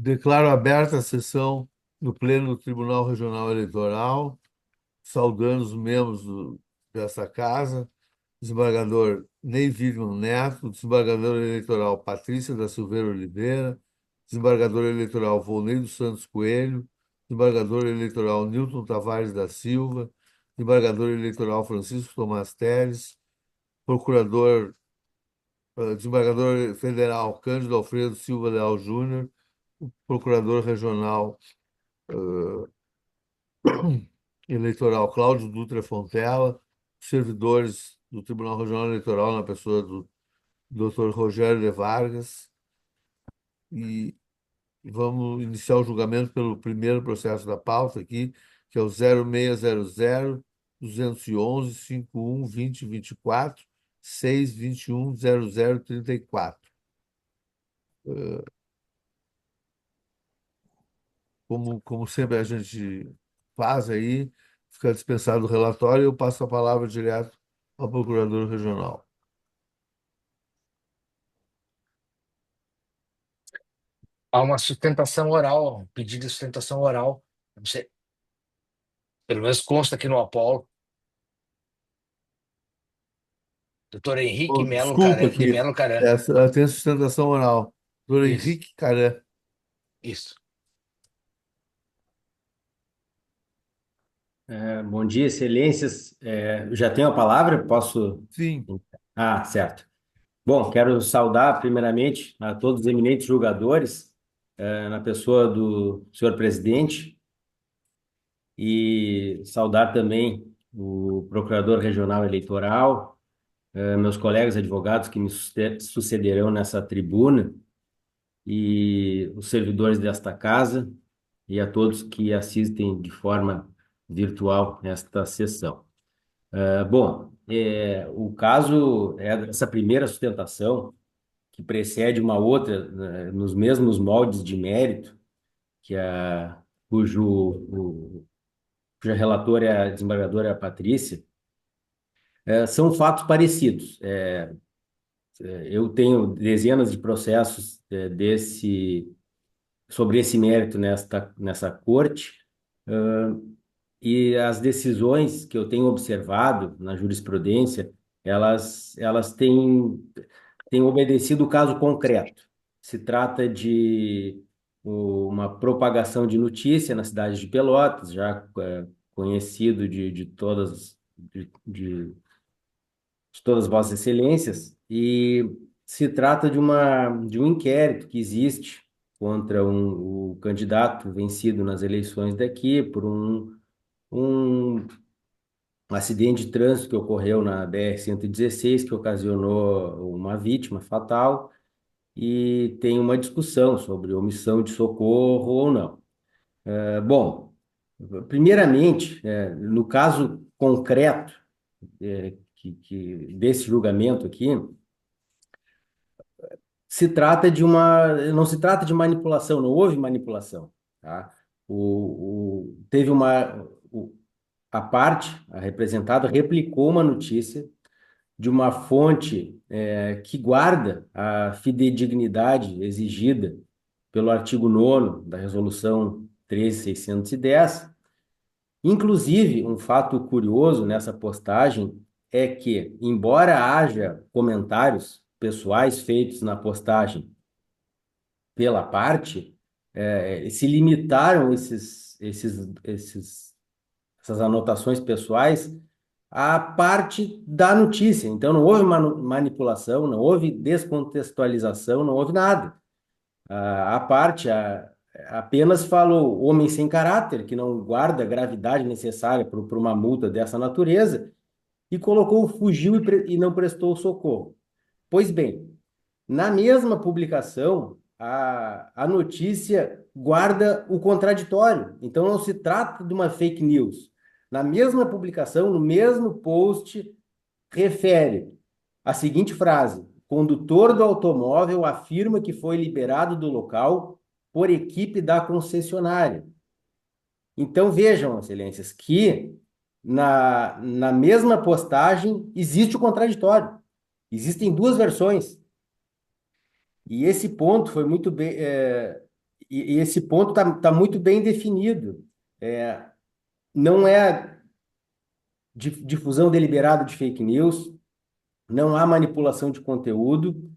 Declaro aberta a sessão do Pleno do Tribunal Regional Eleitoral, saudando os membros dessa casa, desembargador Ney Wigman Neto, desembargador eleitoral Patrícia da Silveira Oliveira, desembargador eleitoral Volney dos Santos Coelho, desembargador eleitoral Nilton Tavares da Silva, desembargador eleitoral Francisco Tomás Teles, procurador, desembargador federal Cândido Alfredo Silva Leal Júnior, procurador regional eleitoral Cláudio Dutra Fontela, servidores do Tribunal Regional Eleitoral na pessoa do Dr. Rogério de Vargas, e vamos iniciar o julgamento pelo primeiro processo da pauta aqui, que é o 0600 211 51 20 24 6 21 00 34. Como sempre a gente faz aí, fica dispensado o relatório, eu passo a palavra direto ao procurador regional. Há uma sustentação oral, um pedido de sustentação oral. Não sei, pelo menos consta aqui no Apolo. Doutor Henrique Oh, Melo desculpa De aqui, Melo Caran. essa tem sustentação oral. Doutor Isso, Henrique Caré. isso. Bom dia, excelências. Já tenho a palavra? Posso? Sim, Ah, certo. Bom, quero saudar primeiramente a todos os eminentes julgadores, na pessoa do senhor presidente, e saudar também o procurador regional eleitoral, meus colegas advogados que me sucederão nessa tribuna, e os servidores desta casa, e a todos que assistem de forma virtual esta sessão. Bom, o caso é essa primeira sustentação, que precede uma outra, né, nos mesmos moldes de mérito, que cuja relatora é a desembargadora Patrícia, são fatos parecidos. Eu tenho dezenas de processos sobre esse mérito nessa corte, e as decisões que eu tenho observado na jurisprudência, elas têm obedecido o caso concreto. Se trata de uma propagação de notícia na cidade de Pelotas, já conhecido de todas Vossas Excelências, e se trata de um inquérito que existe contra o candidato vencido nas eleições daqui por um acidente de trânsito que ocorreu na BR-116, que ocasionou uma vítima fatal, e tem uma discussão sobre omissão de socorro ou não. Bom, primeiramente, no caso concreto desse julgamento aqui, não se trata de manipulação, não houve manipulação, tá? Teve a representada replicou uma notícia de uma fonte que guarda a fidedignidade exigida pelo artigo 9º da Resolução 13.610. Inclusive, um fato curioso nessa postagem é que, embora haja comentários pessoais feitos na postagem pela parte, se limitaram essas anotações pessoais à parte da notícia. Então, não houve manipulação, não houve descontextualização, não houve nada. A parte apenas falou homem sem caráter, que não guarda a gravidade necessária para uma multa dessa natureza, e colocou fugiu e não prestou socorro. Pois bem, na mesma publicação, a notícia guarda o contraditório. Então, não se trata de uma fake news. Na mesma publicação, no mesmo post, refere a seguinte frase: condutor do automóvel afirma que foi liberado do local por equipe da concessionária. Então, vejam, excelências, que na mesma postagem existe o contraditório. Existem duas versões. E esse ponto foi muito bem. e esse ponto tá muito bem definido. É, não é difusão deliberada de fake news, não há manipulação de conteúdo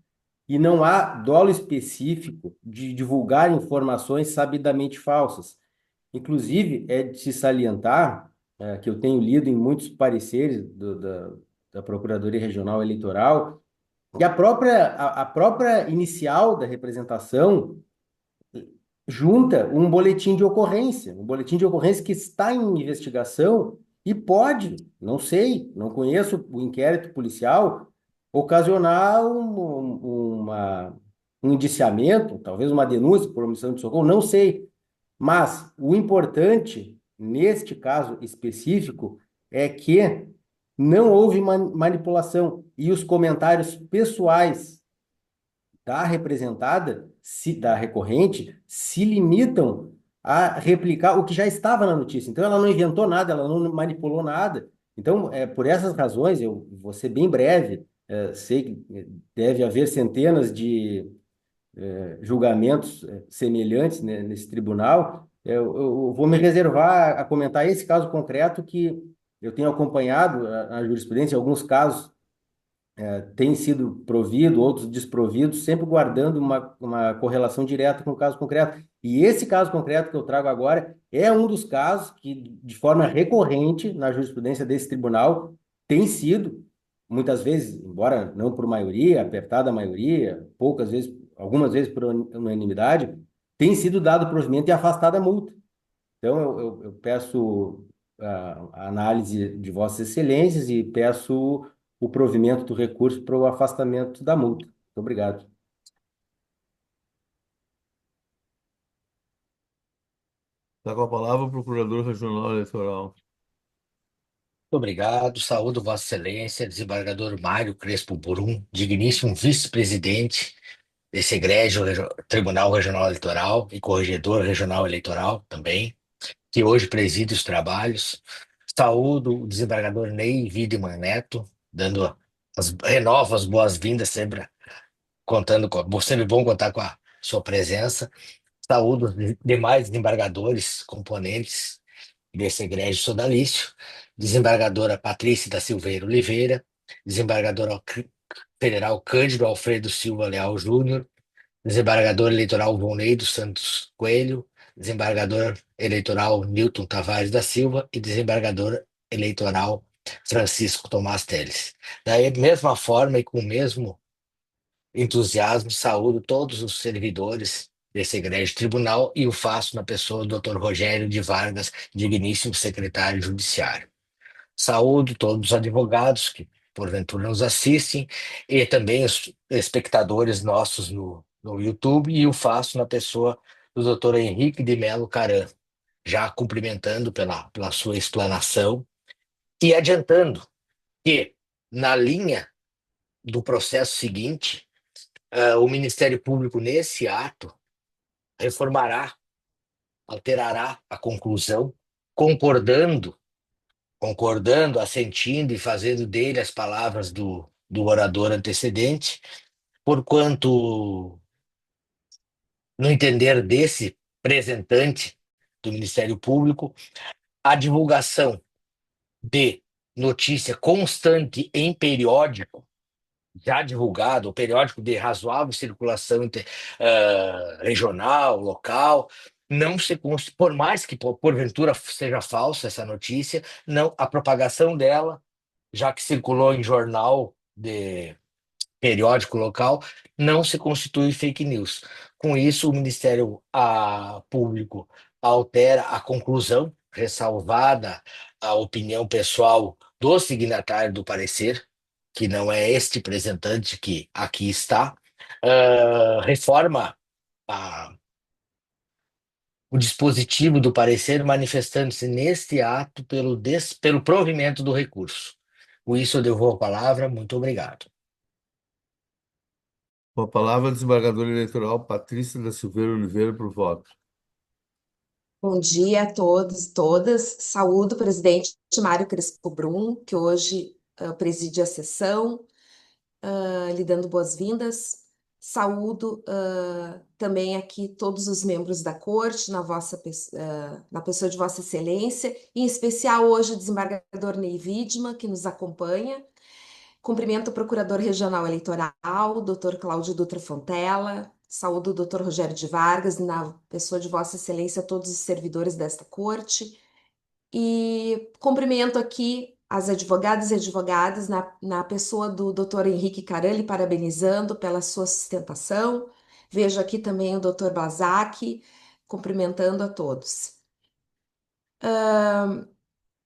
e não há dolo específico de divulgar informações sabidamente falsas. Inclusive, é de se salientar, que eu tenho lido em muitos pareceres da Procuradoria Regional Eleitoral, e a própria inicial da representação junta um boletim de ocorrência que está em investigação e pode, não sei, não conheço o inquérito policial, ocasionar um indiciamento, talvez uma denúncia por omissão de socorro, não sei. Mas o importante, neste caso específico, é que não houve manipulação e os comentários pessoais da representada, da recorrente, se limitam a replicar o que já estava na notícia. Então, ela não inventou nada, ela não manipulou nada. Então, por essas razões, eu vou ser bem breve, sei que deve haver centenas de julgamentos semelhantes, né, nesse tribunal. Eu vou me reservar a comentar esse caso concreto que eu tenho acompanhado a jurisprudência, em alguns casos têm sido provido, outros desprovidos, sempre guardando uma correlação direta com o caso concreto. E esse caso concreto que eu trago agora é um dos casos que, de forma recorrente, na jurisprudência desse tribunal, tem sido, muitas vezes, embora não por maioria, apertada maioria, poucas vezes, algumas vezes por unanimidade, tem sido dado provimento e afastada a multa. Então, eu peço a análise de Vossas Excelências e peço o provimento do recurso para o afastamento da multa. Muito obrigado. Está com a palavra o Procurador Regional Eleitoral. Obrigado, saúdo Vossa Excelência, desembargador Mário Crespo Burum, digníssimo vice-presidente desse egrégio Tribunal Regional Eleitoral e corregedor regional eleitoral também, que hoje preside os trabalhos. Saúdo o desembargador Ney Wiedemann Neto, dando renovo as boas-vindas, sempre sempre bom contar com a sua presença. Saúdo os demais desembargadores, componentes desse egrégio sodalício, desembargadora Patrícia da Silveira Oliveira, desembargadora federal Cândido Alfredo Silva Leal Júnior, desembargador eleitoral Volney dos Santos Coelho, desembargador eleitoral Newton Tavares da Silva e desembargador eleitoral Francisco Tomás Teles. Da mesma forma e com o mesmo entusiasmo, saúdo todos os servidores desse egrégio tribunal e o faço na pessoa do Dr. Rogério de Vargas, digníssimo secretário judiciário. Saúdo todos os advogados que porventura nos assistem e também os espectadores nossos no YouTube e o faço na pessoa do Dr. Henrique de Melo Caran, já cumprimentando pela sua explanação e adiantando que, na linha do processo seguinte, o Ministério Público, nesse ato, reformará, alterará a conclusão, concordando, assentindo e fazendo dele as palavras do orador antecedente, porquanto, no entender desse representante do Ministério Público, a divulgação de notícia constante em periódico já divulgado, o periódico de razoável circulação regional, local, não se por mais que porventura seja falsa essa notícia, não a propagação dela, já que circulou em jornal de periódico local, não se constitui fake news. Com isso, o Ministério Público altera a conclusão, ressalvada a opinião pessoal do signatário do parecer, que não é este representante que aqui está, reforma a- o dispositivo do parecer, manifestando-se neste ato pelo provimento do recurso. Com isso, eu devolvo a palavra. Muito obrigado. Com a palavra, a desembargadora eleitoral Patrícia da Silveira Oliveira, por voto. Bom dia a todos e todas. Saúdo o presidente Mário Crespo Brum, que hoje preside a sessão, lhe dando boas-vindas. Saúdo também aqui todos os membros da corte, na pessoa de Vossa Excelência, em especial hoje o desembargador Ney Wiedmann, que nos acompanha. Cumprimento o Procurador Regional Eleitoral, Dr. Cláudio Dutra Fontela. Saúdo o Dr. Rogério de Vargas, na pessoa de Vossa Excelência, todos os servidores desta corte. E cumprimento aqui as advogadas e advogados na pessoa do Dr. Henrique Carelli, parabenizando pela sua sustentação. Vejo aqui também o Dr. Blazak, cumprimentando a todos.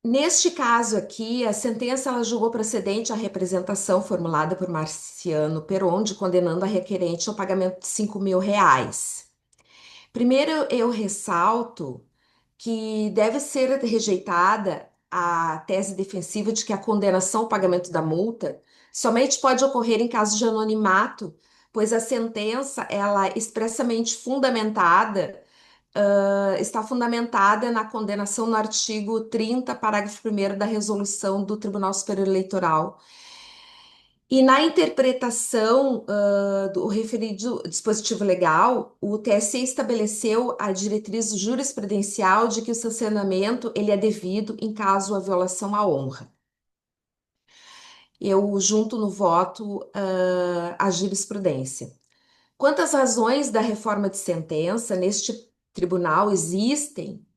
Neste caso aqui, a sentença ela julgou procedente a representação formulada por Marciano Peronde, condenando a requerente ao pagamento de R$ 5.000. Primeiro, eu ressalto que deve ser rejeitada a tese defensiva de que a condenação ao pagamento da multa somente pode ocorrer em caso de anonimato, pois a sentença ela é expressamente fundamentada, está fundamentada na condenação no artigo 30, parágrafo 1º da resolução do Tribunal Superior Eleitoral. E na interpretação do referido dispositivo legal, o TSE estabeleceu a diretriz jurisprudencial de que o sancionamento ele é devido em caso a violação à honra. Eu junto no voto a jurisprudência. Quanto às razões da reforma de sentença, neste tribunal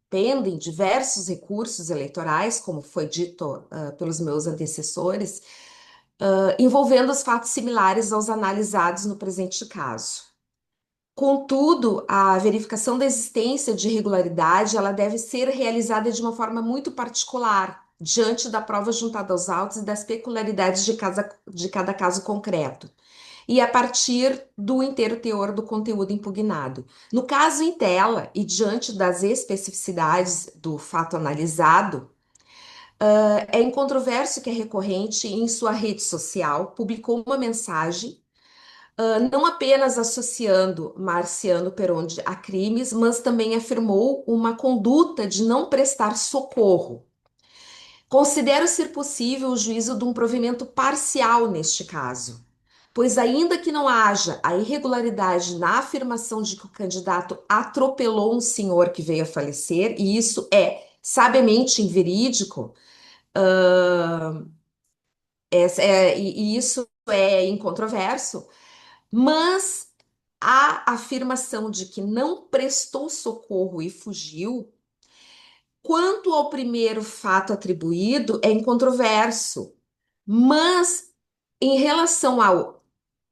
pendem diversos recursos eleitorais, como foi dito pelos meus antecessores, envolvendo os fatos similares aos analisados no presente caso. Contudo, a verificação da existência de irregularidade ela deve ser realizada de uma forma muito particular, diante da prova juntada aos autos e das peculiaridades de cada caso concreto, e a partir do inteiro teor do conteúdo impugnado. No caso em tela e diante das especificidades do fato analisado, é incontroverso que a recorrente, em sua rede social, publicou uma mensagem, não apenas associando Marciano Peronde a crimes, mas também afirmou uma conduta de não prestar socorro. Considero ser possível o juízo de um provimento parcial neste caso, pois ainda que não haja a irregularidade na afirmação de que o candidato atropelou um senhor que veio a falecer, e isso é sabiamente inverídico, e isso é incontroverso, mas a afirmação de que não prestou socorro e fugiu, quanto ao primeiro fato atribuído, é incontroverso, mas em relação ao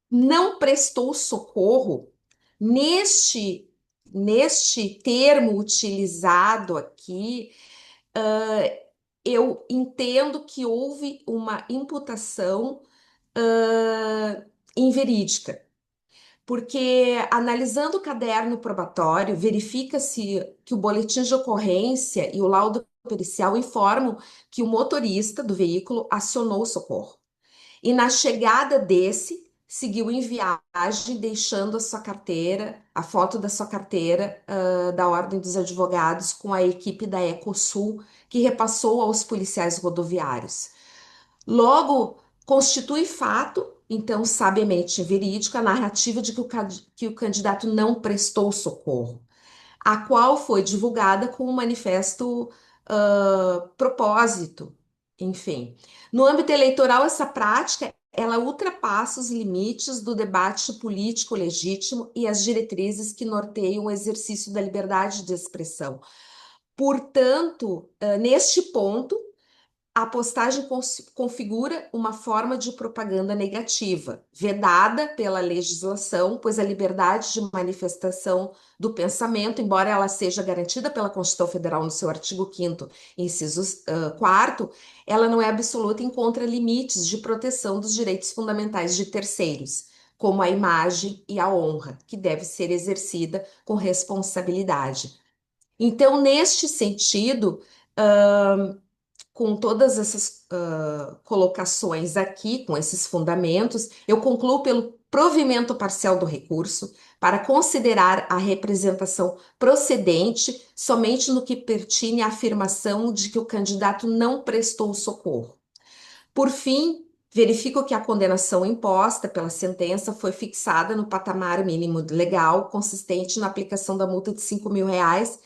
não prestou socorro, neste termo utilizado aqui, eu entendo que houve uma imputação inverídica, porque analisando o caderno probatório, verifica-se que o boletim de ocorrência e o laudo pericial informam que o motorista do veículo acionou o socorro. E na chegada desse, seguiu em viagem, deixando a sua carteira, a foto da sua carteira da Ordem dos Advogados com a equipe da Ecosul, que repassou aos policiais rodoviários. Logo, constitui fato, então, sabiamente verídico, a narrativa de que o candidato não prestou socorro, a qual foi divulgada com um manifesto propósito, enfim. No âmbito eleitoral, essa prática ela ultrapassa os limites do debate político legítimo e as diretrizes que norteiam o exercício da liberdade de expressão. Portanto, neste ponto, a postagem configura uma forma de propaganda negativa, vedada pela legislação, pois a liberdade de manifestação do pensamento, embora ela seja garantida pela Constituição Federal no seu artigo 5º, inciso 4º, ela não é absoluta e encontra limites de proteção dos direitos fundamentais de terceiros, como a imagem e a honra, que deve ser exercida com responsabilidade. Então, neste sentido, com todas essas colocações aqui, com esses fundamentos, eu concluo pelo provimento parcial do recurso para considerar a representação procedente somente no que pertine à afirmação de que o candidato não prestou socorro. Por fim, Verifico que a condenação imposta pela sentença foi fixada no patamar mínimo legal, consistente na aplicação da multa de R$ 5.000,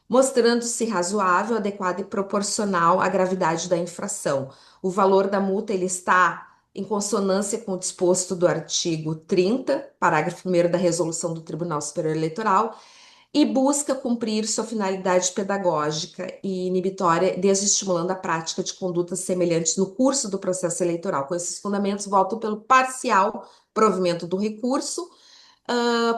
mostrando-se razoável, adequado e proporcional à gravidade da infração. O valor da multa ele está em consonância com o disposto do artigo 30, parágrafo 1º da Resolução do Tribunal Superior Eleitoral, e busca cumprir sua finalidade pedagógica e inibitória, desestimulando a prática de condutas semelhantes no curso do processo eleitoral. Com esses fundamentos, voto pelo parcial provimento do recurso,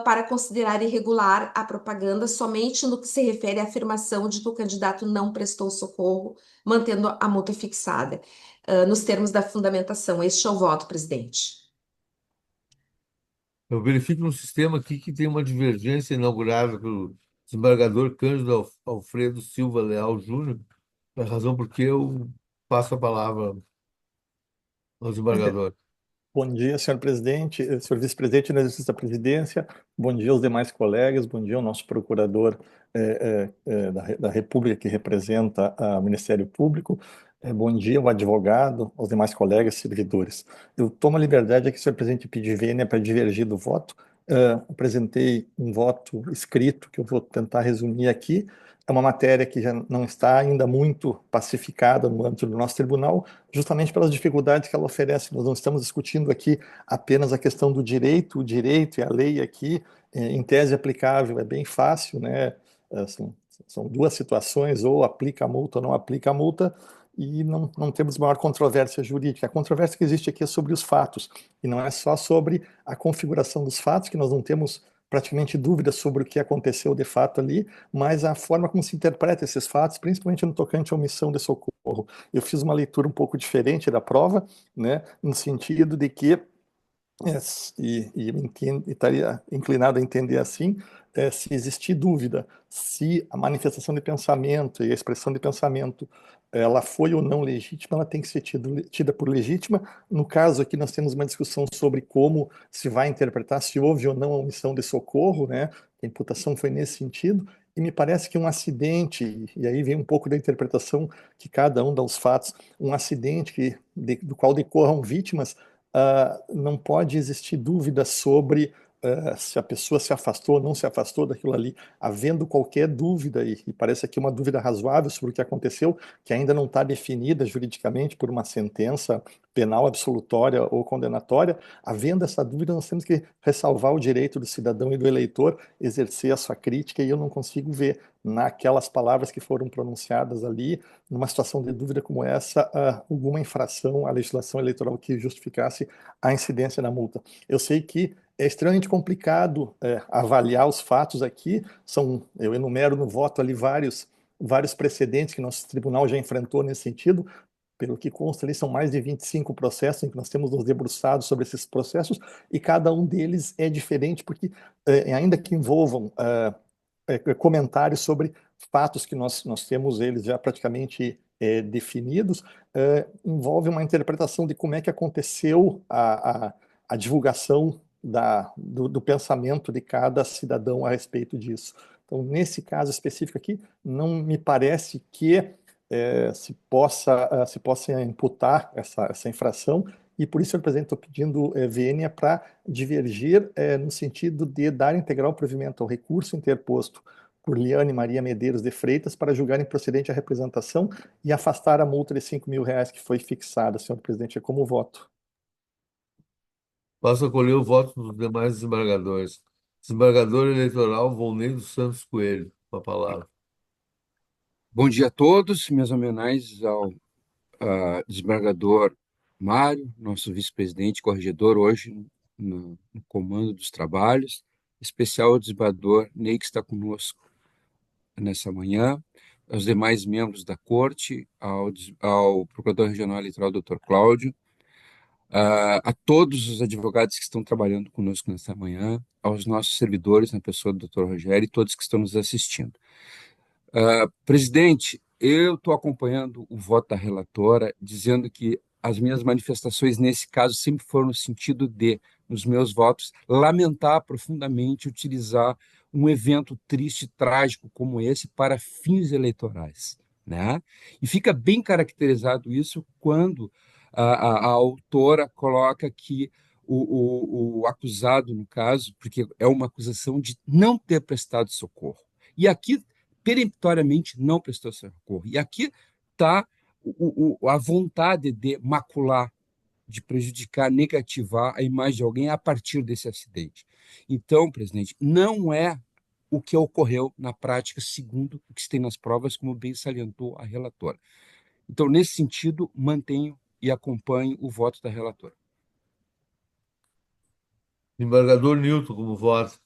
para considerar irregular a propaganda somente no que se refere à afirmação de que o candidato não prestou socorro, mantendo a multa fixada, nos termos da fundamentação. Este é o voto, presidente. Eu verifico no sistema aqui que tem uma divergência inaugurada pelo desembargador Cândido Alfredo Silva Leal Júnior, a razão porque eu passo a palavra ao desembargador. Bom dia, senhor presidente, senhor vice-presidente no exercício da presidência, bom dia aos demais colegas, bom dia ao nosso procurador da República que representa o Ministério Público, bom dia ao advogado, aos demais colegas servidores. Eu tomo a liberdade aqui, senhor presidente, de pedir vênia para divergir do voto. Apresentei um voto escrito que eu vou tentar resumir aqui. É uma matéria que já não está ainda muito pacificada no âmbito do nosso tribunal, justamente pelas dificuldades que ela oferece. Nós não estamos discutindo aqui apenas a questão do direito, o direito e a lei aqui, em tese aplicável, é bem fácil, né? Assim, são duas situações, ou aplica a multa ou não aplica a multa, e não temos maior controvérsia jurídica. A controvérsia que existe aqui é sobre os fatos, e não é só sobre a configuração dos fatos, que nós não temos praticamente dúvidas sobre o que aconteceu de fato ali, mas a forma como se interpreta esses fatos, principalmente no tocante à omissão de socorro. Eu fiz uma leitura um pouco diferente da prova, né, no sentido de que estaria inclinado a entender assim, se existir dúvida, se a manifestação de pensamento e a expressão de pensamento ela foi ou não legítima, ela tem que ser tida por legítima. No caso aqui nós temos uma discussão sobre como se vai interpretar se houve ou não a omissão de socorro, né? A imputação foi nesse sentido, e me parece que um acidente, e aí vem um pouco da interpretação que cada um dá os fatos, um acidente do qual decorram vítimas, não pode existir dúvida sobre se a pessoa se afastou ou não se afastou daquilo ali. Havendo qualquer dúvida, e parece aqui uma dúvida razoável sobre o que aconteceu, que ainda não está definida juridicamente por uma sentença penal absolutória ou condenatória, havendo essa dúvida, nós temos que ressalvar o direito do cidadão e do eleitor exercer a sua crítica, e eu não consigo ver naquelas palavras que foram pronunciadas ali, numa situação de dúvida como essa, alguma infração à legislação eleitoral que justificasse a incidência da multa. Eu sei que é extremamente complicado avaliar os fatos aqui, eu enumero no voto ali vários precedentes que nosso tribunal já enfrentou nesse sentido. Pelo que consta ali, são mais de 25 processos em que nós temos nos debruçado sobre esses processos, e cada um deles é diferente, porque ainda que envolvam comentários sobre fatos que nós temos eles já praticamente definidos, envolve uma interpretação de como é que aconteceu a divulgação do pensamento de cada cidadão a respeito disso. Então, nesse caso específico aqui, não me parece que se possa imputar essa infração, e por isso, senhor presidente, estou pedindo vênia para divergir no sentido de dar integral provimento ao recurso interposto por Liane Maria Medeiros de Freitas para julgar improcedente a representação e afastar a multa de R$ 5.000 que foi fixada, senhor presidente. É como voto. Passo a colher o voto dos demais desembargadores. Desembargador eleitoral Volney dos Santos Coelho, com a palavra. Bom dia a todos, minhas homenagens ao desembargador Mário, nosso vice-presidente corregedor, hoje no comando dos trabalhos, especial ao desembargador Ney, que está conosco nessa manhã, aos demais membros da Corte, ao Procurador Regional Eleitoral, Dr. Cláudio, a todos os advogados que estão trabalhando conosco nessa manhã, aos nossos servidores, na pessoa do Dr. Rogério, e todos que estão nos assistindo. Presidente, eu estou acompanhando o voto da relatora, dizendo que as minhas manifestações nesse caso sempre foram no sentido de, nos meus votos, lamentar profundamente utilizar um evento triste, trágico como esse para fins eleitorais, né? E fica bem caracterizado isso quando a autora coloca que o acusado, no caso, porque é uma acusação de não ter prestado socorro. E aqui, peremptoriamente, não prestou socorro. E aqui está a vontade de macular, de prejudicar, negativar a imagem de alguém a partir desse acidente. Então, presidente, não é o que ocorreu na prática, segundo o que se tem nas provas, como bem salientou a relatora. Então, nesse sentido, mantenho e acompanho o voto da relatora. Desembargador Newton, como voto.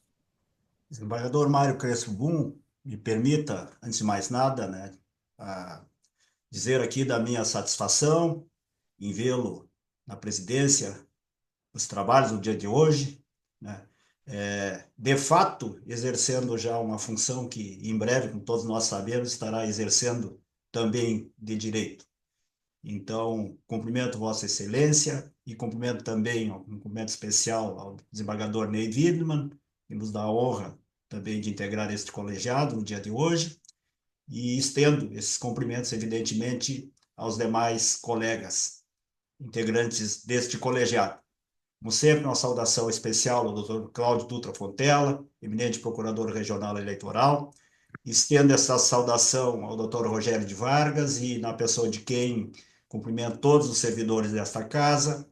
Desembargador Mário Crespo Brum, me permita, antes de mais nada, né, dizer aqui da minha satisfação em vê-lo na presidência dos trabalhos no dia de hoje, né, de fato, exercendo já uma função que, em breve, como todos nós sabemos, estará exercendo também de direito. Então, cumprimento Vossa Excelência e cumprimento também um cumprimento especial ao desembargador Ney Widmann, que nos dá a honra também de integrar este colegiado no dia de hoje, e estendo esses cumprimentos, evidentemente, aos demais colegas integrantes deste colegiado. Como sempre, uma saudação especial ao doutor Cláudio Dutra Fontela, eminente procurador regional eleitoral. Estendo essa saudação ao doutor Rogério de Vargas e na pessoa de quem cumprimento todos os servidores desta casa.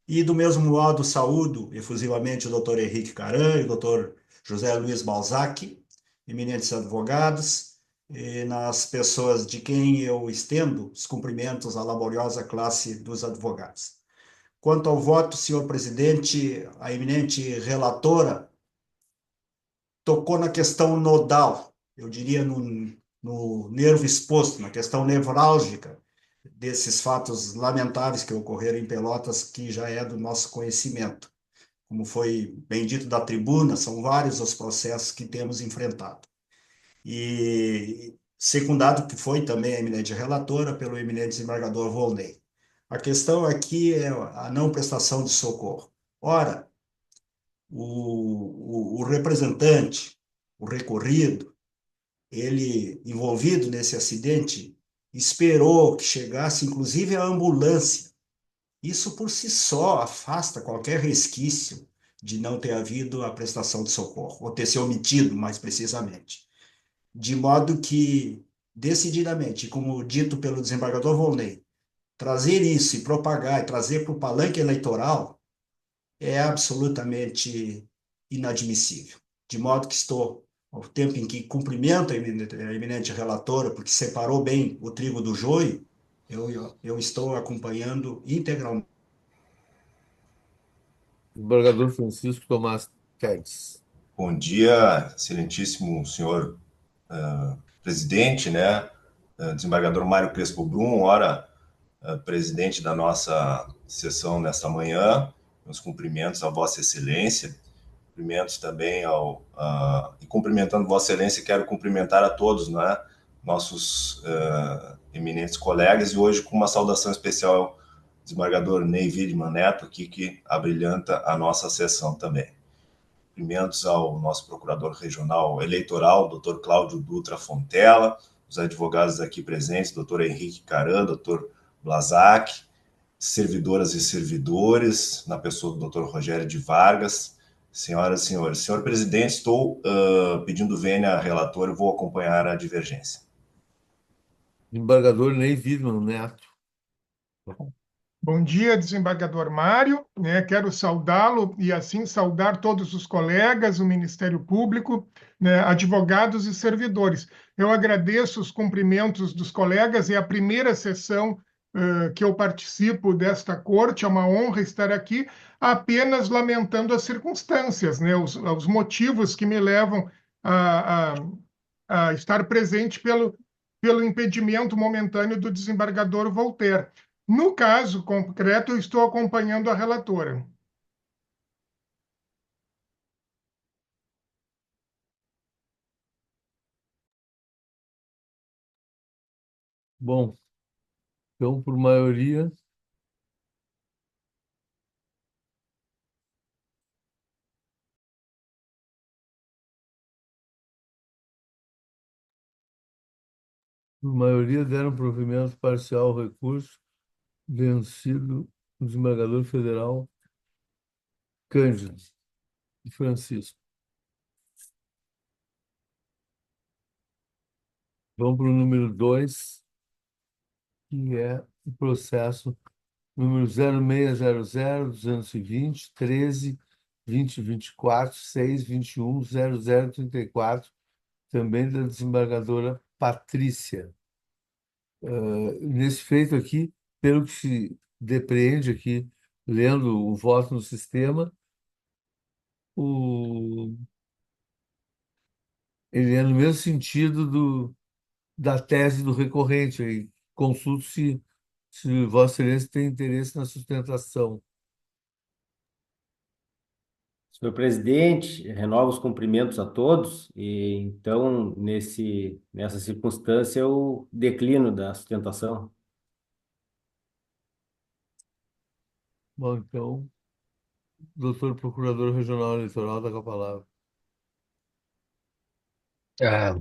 E, do mesmo modo, saúdo efusivamente o doutor Henrique Caran e o doutor José Luiz Balzac, eminentes advogados, e nas pessoas de quem eu estendo os cumprimentos à laboriosa classe dos advogados. Quanto ao voto, senhor presidente, a eminente relatora tocou na questão nodal, eu diria no nervo exposto, na questão nevrálgica desses fatos lamentáveis que ocorreram em Pelotas, que já é do nosso conhecimento. Como foi bem dito da tribuna, são vários os processos que temos enfrentado. E secundado que foi também a eminente relatora pelo eminente desembargador Volney. A questão aqui é a não prestação de socorro. Ora, o representante, o recorrido, ele envolvido nesse acidente, esperou que chegasse inclusive a ambulância. Isso por si só afasta qualquer resquício de não ter havido a prestação de socorro, ou ter se omitido, mais precisamente. De modo que, decididamente, como dito pelo desembargador Volney, trazer isso e propagar e trazer para o palanque eleitoral é absolutamente inadmissível. De modo que estou, ao tempo em que cumprimento a eminente relatora, porque separou bem o trigo do joio, eu estou acompanhando integralmente. Desembargador Francisco Tomás Quedes. Bom dia, excelentíssimo senhor presidente, né? Desembargador Mário Crespo Brum, ora presidente da nossa sessão nesta manhã. Meus cumprimentos a Vossa Excelência, cumprimentos também e cumprimentando Vossa Excelência, quero cumprimentar a todos, né? Nossos eminentes colegas, e hoje com uma saudação especial ao desembargador Ney Widmann Neto, aqui, que abrilhanta a nossa sessão também. Cumprimentos ao nosso procurador regional eleitoral, doutor Cláudio Dutra Fontela, os advogados aqui presentes, doutor Henrique Caran, doutor Blazac, servidoras e servidores, na pessoa do doutor Rogério de Vargas, senhoras e senhores. Senhor presidente, estou pedindo vênia à relatora e vou acompanhar a divergência. Desembargador Ney Widmann Neto. Bom dia, desembargador Mário, né? Quero saudá-lo e assim saudar todos os colegas, o Ministério Público, né? Advogados e servidores. Eu agradeço os cumprimentos dos colegas, é a primeira sessão que eu participo desta corte, é uma honra estar aqui, apenas lamentando as circunstâncias, né? Os motivos que me levam a estar presente pelo impedimento momentâneo do desembargador Voltaire. No caso concreto, eu estou acompanhando a relatora. Bom, então, por maioria, deram provimento parcial ao recurso Vencido o desembargador federal Cândido Francisco. Vamos para o número 2, que é o processo número 0600 220 13 2024 6 21 0034, também da desembargadora Patrícia. Nesse feito aqui, pelo que se depreende aqui, lendo o voto no sistema, ele é no mesmo sentido da tese do recorrente. Aí consulto se Vossa Excelência tem interesse na sustentação. Senhor presidente, renovo os cumprimentos a todos e então nessa circunstância eu declino da sustentação. Bom, então, doutor Procurador Regional Eleitoral, dá com a palavra. Ah,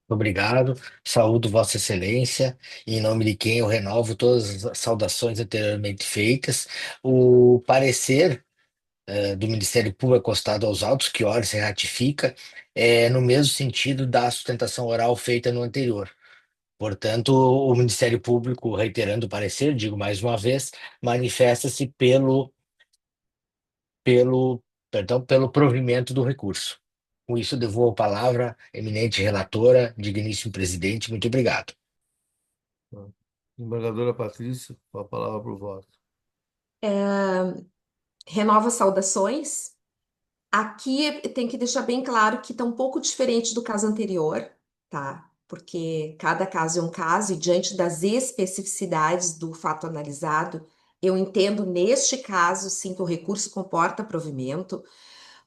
obrigado, saúdo Vossa Excelência, em nome de quem eu renovo todas as saudações anteriormente feitas. O parecer do Ministério Público acostado aos autos, que ora se ratifica, é no mesmo sentido da sustentação oral feita no anterior. Portanto, o Ministério Público, reiterando o parecer, digo mais uma vez, manifesta-se pelo provimento do recurso. Com isso, devolvo a palavra, eminente relatora, digníssimo presidente, muito obrigado. Desembargadora Patrícia, com a palavra para o voto. Renova saudações. Aqui tem que deixar bem claro que está um pouco diferente do caso anterior, tá? Porque cada caso é um caso e diante das especificidades do fato analisado, eu entendo neste caso, sim, que o recurso comporta provimento,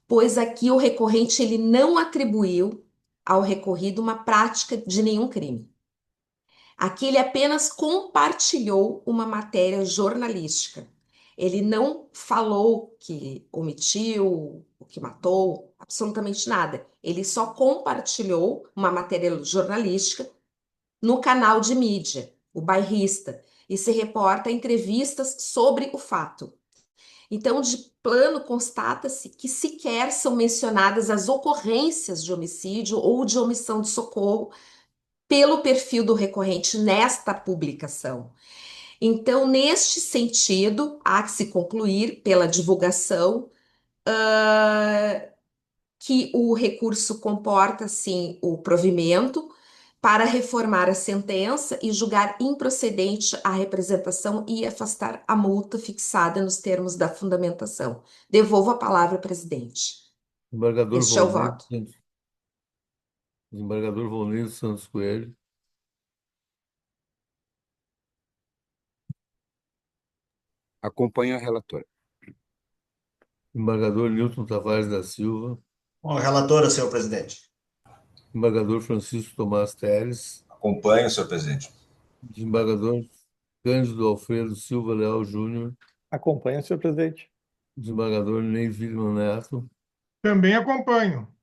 pois aqui o recorrente ele não atribuiu ao recorrido uma prática de nenhum crime. Aqui ele apenas compartilhou uma matéria jornalística. Ele não falou que omitiu, o que matou, absolutamente nada. Ele só compartilhou uma matéria jornalística no canal de mídia, o Bairrista, e se reporta entrevistas sobre o fato. Então, de plano, constata-se que sequer são mencionadas as ocorrências de homicídio ou de omissão de socorro pelo perfil do recorrente nesta publicação. Então, neste sentido, há que se concluir pela divulgação que o recurso comporta, sim, o provimento para reformar a sentença e julgar improcedente a representação e afastar a multa fixada nos termos da fundamentação. Devolvo a palavra, presidente. Desembargador Este é o Volney voto. Desembargador Volney Santos Coelho. Acompanho a relatora. Desembargador Nilton Tavares da Silva. Bom, relatora, senhor presidente. Desembargador Francisco Tomás Teles. Acompanho, senhor presidente. Desembargador Cândido Alfredo Silva Leal Júnior. Acompanha, senhor presidente. Desembargador Ney Vidman Neto. Também acompanho.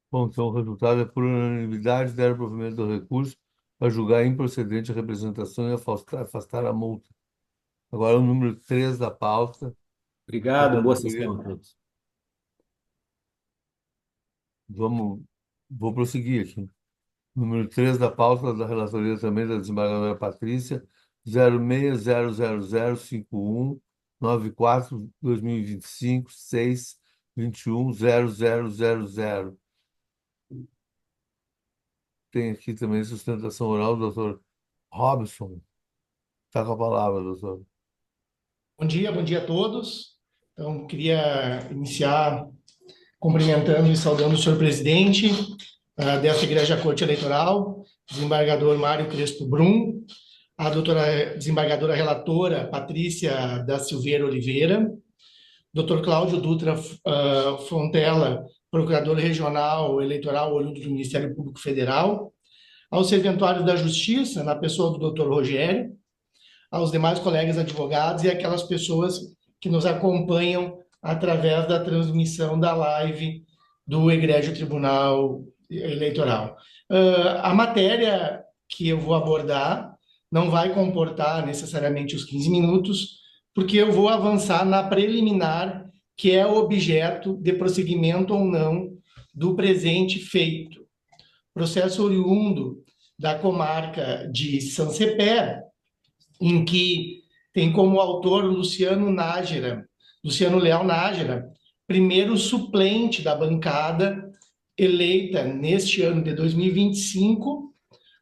Bom, então o resultado é por unanimidade, der provimento do recurso para julgar improcedente a representação e afastar a multa. Agora o número 3 da pauta. Obrigado, boa sessão a todos. Vou prosseguir aqui. Número 3 da pauta da relatoria também da desembargadora Patrícia, 060051 94 2025 6 21 0000. Tem aqui também sustentação oral do doutor Robson. Está com a palavra, doutor. Bom dia a todos. Então, queria iniciar cumprimentando e saudando o senhor presidente desta Igreja Corte Eleitoral, desembargador Mário Crespo Brum, a doutora desembargadora relatora Patrícia da Silveira Oliveira, doutor Cláudio Dutra Fontela, procurador regional eleitoral oriundo do Ministério Público Federal, aos serventuários da Justiça, na pessoa do doutor Rogério, aos demais colegas advogados e aquelas pessoas que nos acompanham através da transmissão da live do Egrégio Tribunal eleitoral. A matéria que eu vou abordar não vai comportar necessariamente os 15 minutos, porque eu vou avançar na preliminar, que é o objeto de prosseguimento ou não do presente feito. Processo oriundo da comarca de Sansepé, em que tem como autor Luciano Leal Nájera, primeiro suplente da bancada eleita neste ano de 2025,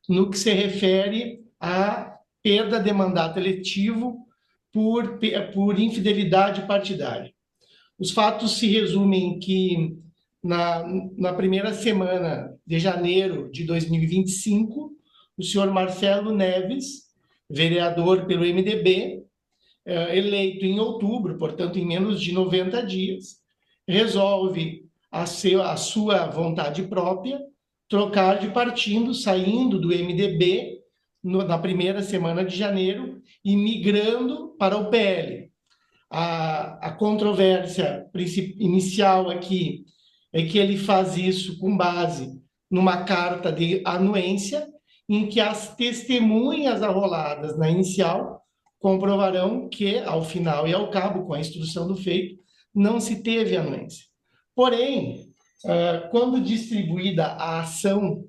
no que se refere à perda de mandato eletivo por infidelidade partidária. Os fatos se resumem que, na primeira semana de janeiro de 2025, o senhor Marcelo Neves, vereador pelo MDB, eleito em outubro, portanto, em menos de 90 dias, resolve, a sua vontade própria, trocar de partido, saindo do MDB na primeira semana de janeiro e migrando para o PL. A controvérsia inicial aqui é que ele faz isso com base numa carta de anuência, em que as testemunhas arroladas na inicial comprovarão que, ao final e ao cabo, com a instrução do feito, não se teve anuência. Porém, quando distribuída a ação,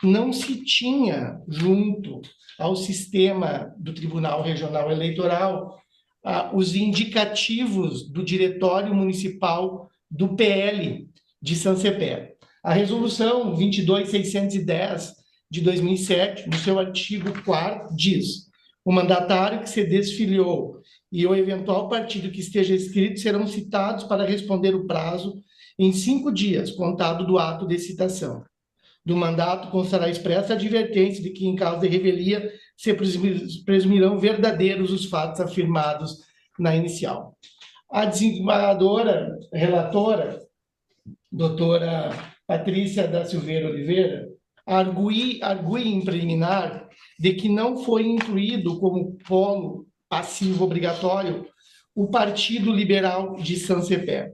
não se tinha junto ao sistema do Tribunal Regional Eleitoral os indicativos do Diretório Municipal do PL de Sansepé. A resolução 22.610 de 2007, no seu artigo 4º, diz: o mandatário que se desfiliou e o eventual partido que esteja inscrito serão citados para responder o prazo em 5 dias, contado do ato de citação. Do mandato constará expressa advertência de que, em caso de revelia, se presumirão verdadeiros os fatos afirmados na inicial. A desembargadora relatora, doutora Patrícia da Silveira Oliveira, argui em preliminar de que não foi incluído como polo passivo obrigatório o Partido Liberal de Sansepé.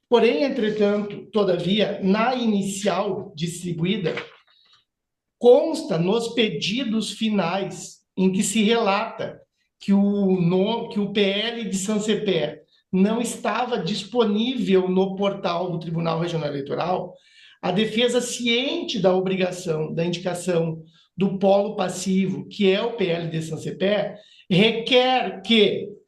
Porém, entretanto, todavia, na inicial distribuída, consta nos pedidos finais em que se relata que o PL de Sansepé não estava disponível no portal do Tribunal Regional Eleitoral, a defesa, ciente da obrigação da indicação do polo passivo, que é o PL de Sansepé, requer que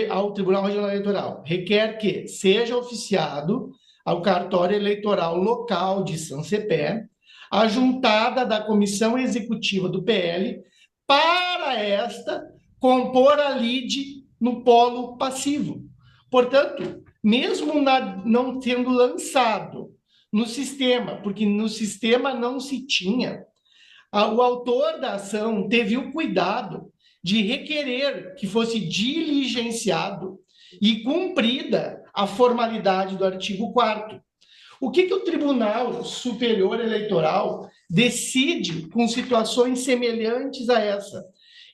ao Tribunal Regional Eleitoral, requer que seja oficiado ao cartório eleitoral local de Sansepé a juntada da comissão executiva do PL para esta compor a lide no polo passivo. Portanto, mesmo não tendo lançado no sistema, porque no sistema não se tinha, o autor da ação teve o cuidado de requerer que fosse diligenciado e cumprida a formalidade do artigo 4º. O que o Tribunal Superior Eleitoral decide com situações semelhantes a essa?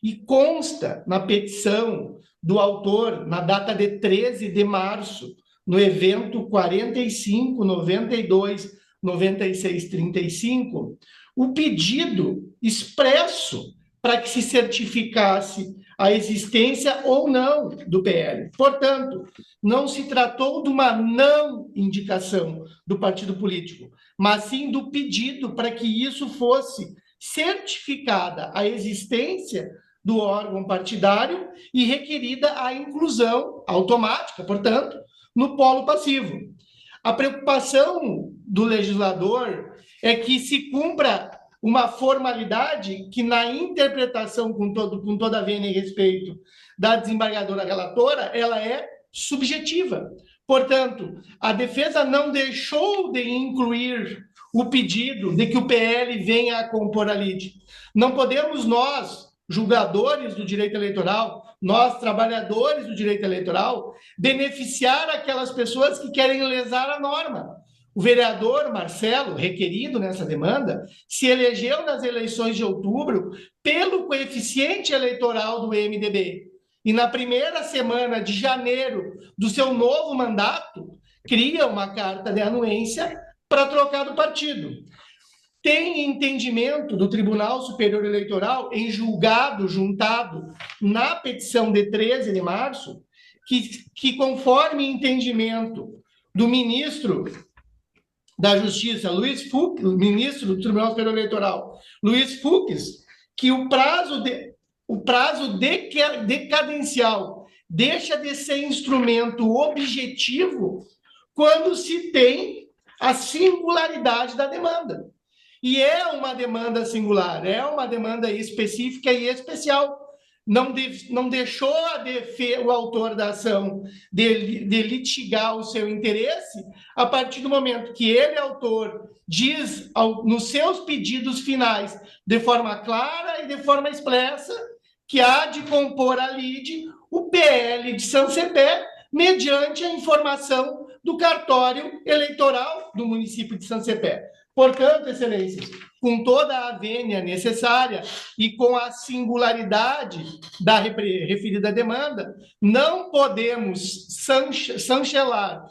E consta na petição do autor, na data de 13 de março, no evento 45.92.96.35, o pedido expresso para que se certificasse a existência ou não do PL. Portanto, não se tratou de uma não indicação do partido político, mas sim do pedido para que isso fosse certificada a existência do órgão partidário e requerida a inclusão automática, portanto, no polo passivo. A preocupação do legislador é que se cumpra uma formalidade que, na interpretação com toda a vênia e respeito da desembargadora relatora, ela é subjetiva. Portanto, a defesa não deixou de incluir o pedido de que o PL venha a compor a lide. Não podemos nós, julgadores do direito eleitoral, nós, trabalhadores do direito eleitoral, beneficiar aquelas pessoas que querem lesar a norma. O vereador Marcelo, requerido nessa demanda, se elegeu nas eleições de outubro pelo coeficiente eleitoral do MDB. E na primeira semana de janeiro do seu novo mandato, cria uma carta de anuência para trocar do partido. tem entendimento do Tribunal Superior Eleitoral em julgado juntado na petição de 13 de março, que conforme entendimento do ministro da Justiça, Luiz Fux, ministro do Tribunal Superior Eleitoral, Luiz Fux, que o prazo decadencial deixa de ser instrumento objetivo quando se tem a singularidade da demanda. E é uma demanda singular, é uma demanda específica e especial. Não deixou o autor da ação de litigar o seu interesse a partir do momento que ele, autor, diz nos seus pedidos finais, de forma clara e de forma expressa, que há de compor a lide o PL de São Cepé, mediante a informação do cartório eleitoral do município de São Cepé. Portanto, excelências, com toda a vênia necessária e com a singularidade da referida demanda, não podemos chancelar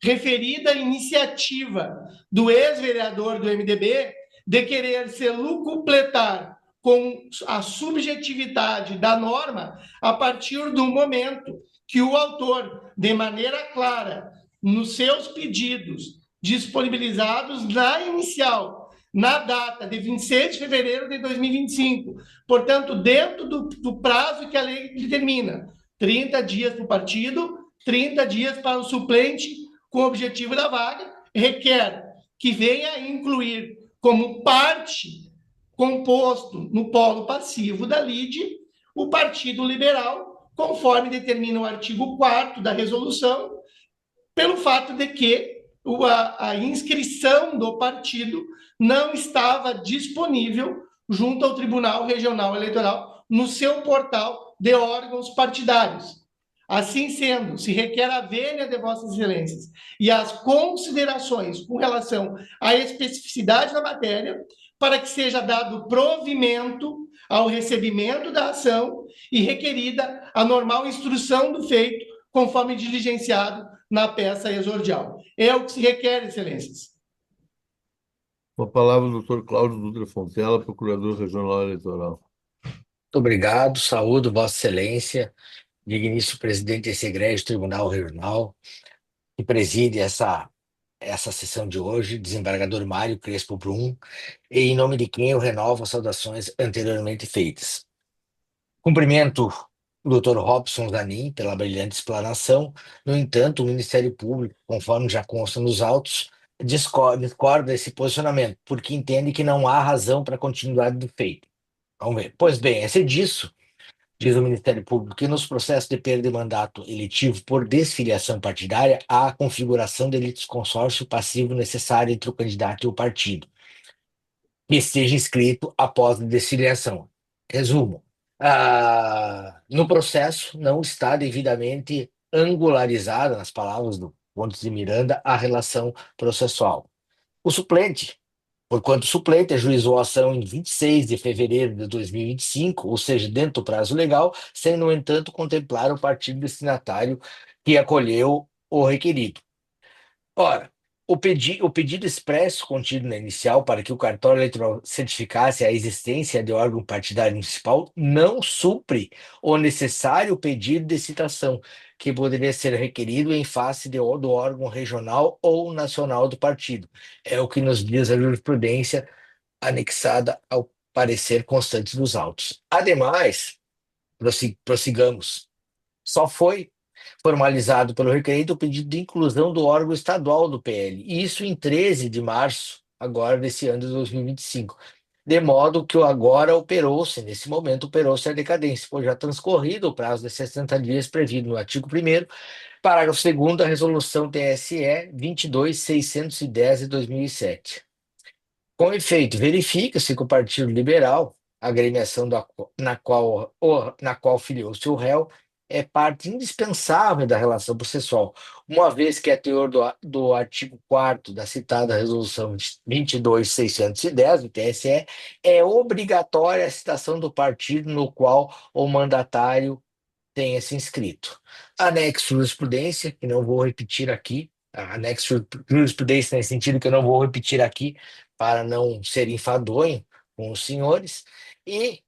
referida iniciativa do ex-vereador do MDB de querer se lucupletar com a subjetividade da norma a partir do momento que o autor, de maneira clara, nos seus pedidos disponibilizados na inicial, na data de 26 de fevereiro de 2025, portanto, dentro do prazo que a lei determina, 30 dias para o partido, 30 dias para o suplente com o objetivo da vaga, requer que venha incluir como parte composto no polo passivo da lide o Partido Liberal, conforme determina o artigo 4º da resolução, pelo fato de que a inscrição do partido não estava disponível junto ao Tribunal Regional Eleitoral no seu portal de órgãos partidários. Assim sendo, se requer a vênia de Vossas Excelências e as considerações com relação à especificidade da matéria, para que seja dado provimento ao recebimento da ação e requerida a normal instrução do feito, conforme diligenciado na peça exordial. É o que se requer, excelências. Com a palavra o doutor Cláudio Dutra Fontela, procurador regional eleitoral. Muito obrigado, saúdo Vossa Excelência, digníssimo presidente desse egrégio Tribunal Regional, que preside essa sessão de hoje, desembargador Mário Crespo Brum, e em nome de quem eu renovo as saudações anteriormente feitas. Cumprimento o doutor Robson Zanin pela brilhante explanação. No entanto, o Ministério Público, conforme já consta nos autos, discorda desse posicionamento, porque entende que não há razão para a continuidade do feito. Vamos ver. Pois bem, é disso, diz o Ministério Público, que nos processos de perda de mandato eletivo por desfiliação partidária há a configuração de litisconsórcio passivo necessário entre o candidato e o partido, que esteja inscrito após a desfiliação. Resumo. No processo não está devidamente angularizada, nas palavras do Pontes de Miranda, a relação processual. O suplente, porquanto o suplente ajuizou a ação em 26 de fevereiro de 2025, ou seja, dentro do prazo legal, sem, no entanto, contemplar o partido destinatário que acolheu o requerido. Ora, o pedido expresso contido na inicial para que o cartório eleitoral certificasse a existência de órgão partidário municipal não supre o necessário pedido de citação, que poderia ser requerido em face do órgão regional ou nacional do partido. É o que nos diz a jurisprudência anexada ao parecer constante dos autos. Ademais, prossigamos, só foi formalizado pelo requerido o pedido de inclusão do órgão estadual do PL, e isso em 13 de março, agora desse ano de 2025, de modo que nesse momento operou-se a decadência, pois já transcorrido o prazo de 60 dias previsto no artigo 1º, parágrafo 2º da resolução TSE 22.610 de 2007. Com efeito, verifica-se que o Partido Liberal, a agremiação na qual filiou-se o réu, é parte indispensável da relação processual, uma vez que é teor do artigo 4º da citada resolução 22.610 do TSE, é obrigatória a citação do partido no qual o mandatário tenha se inscrito. Anexo jurisprudência, que não vou repetir aqui, anexo jurisprudência nesse sentido que eu não vou repetir aqui, para não ser enfadonho com os senhores, e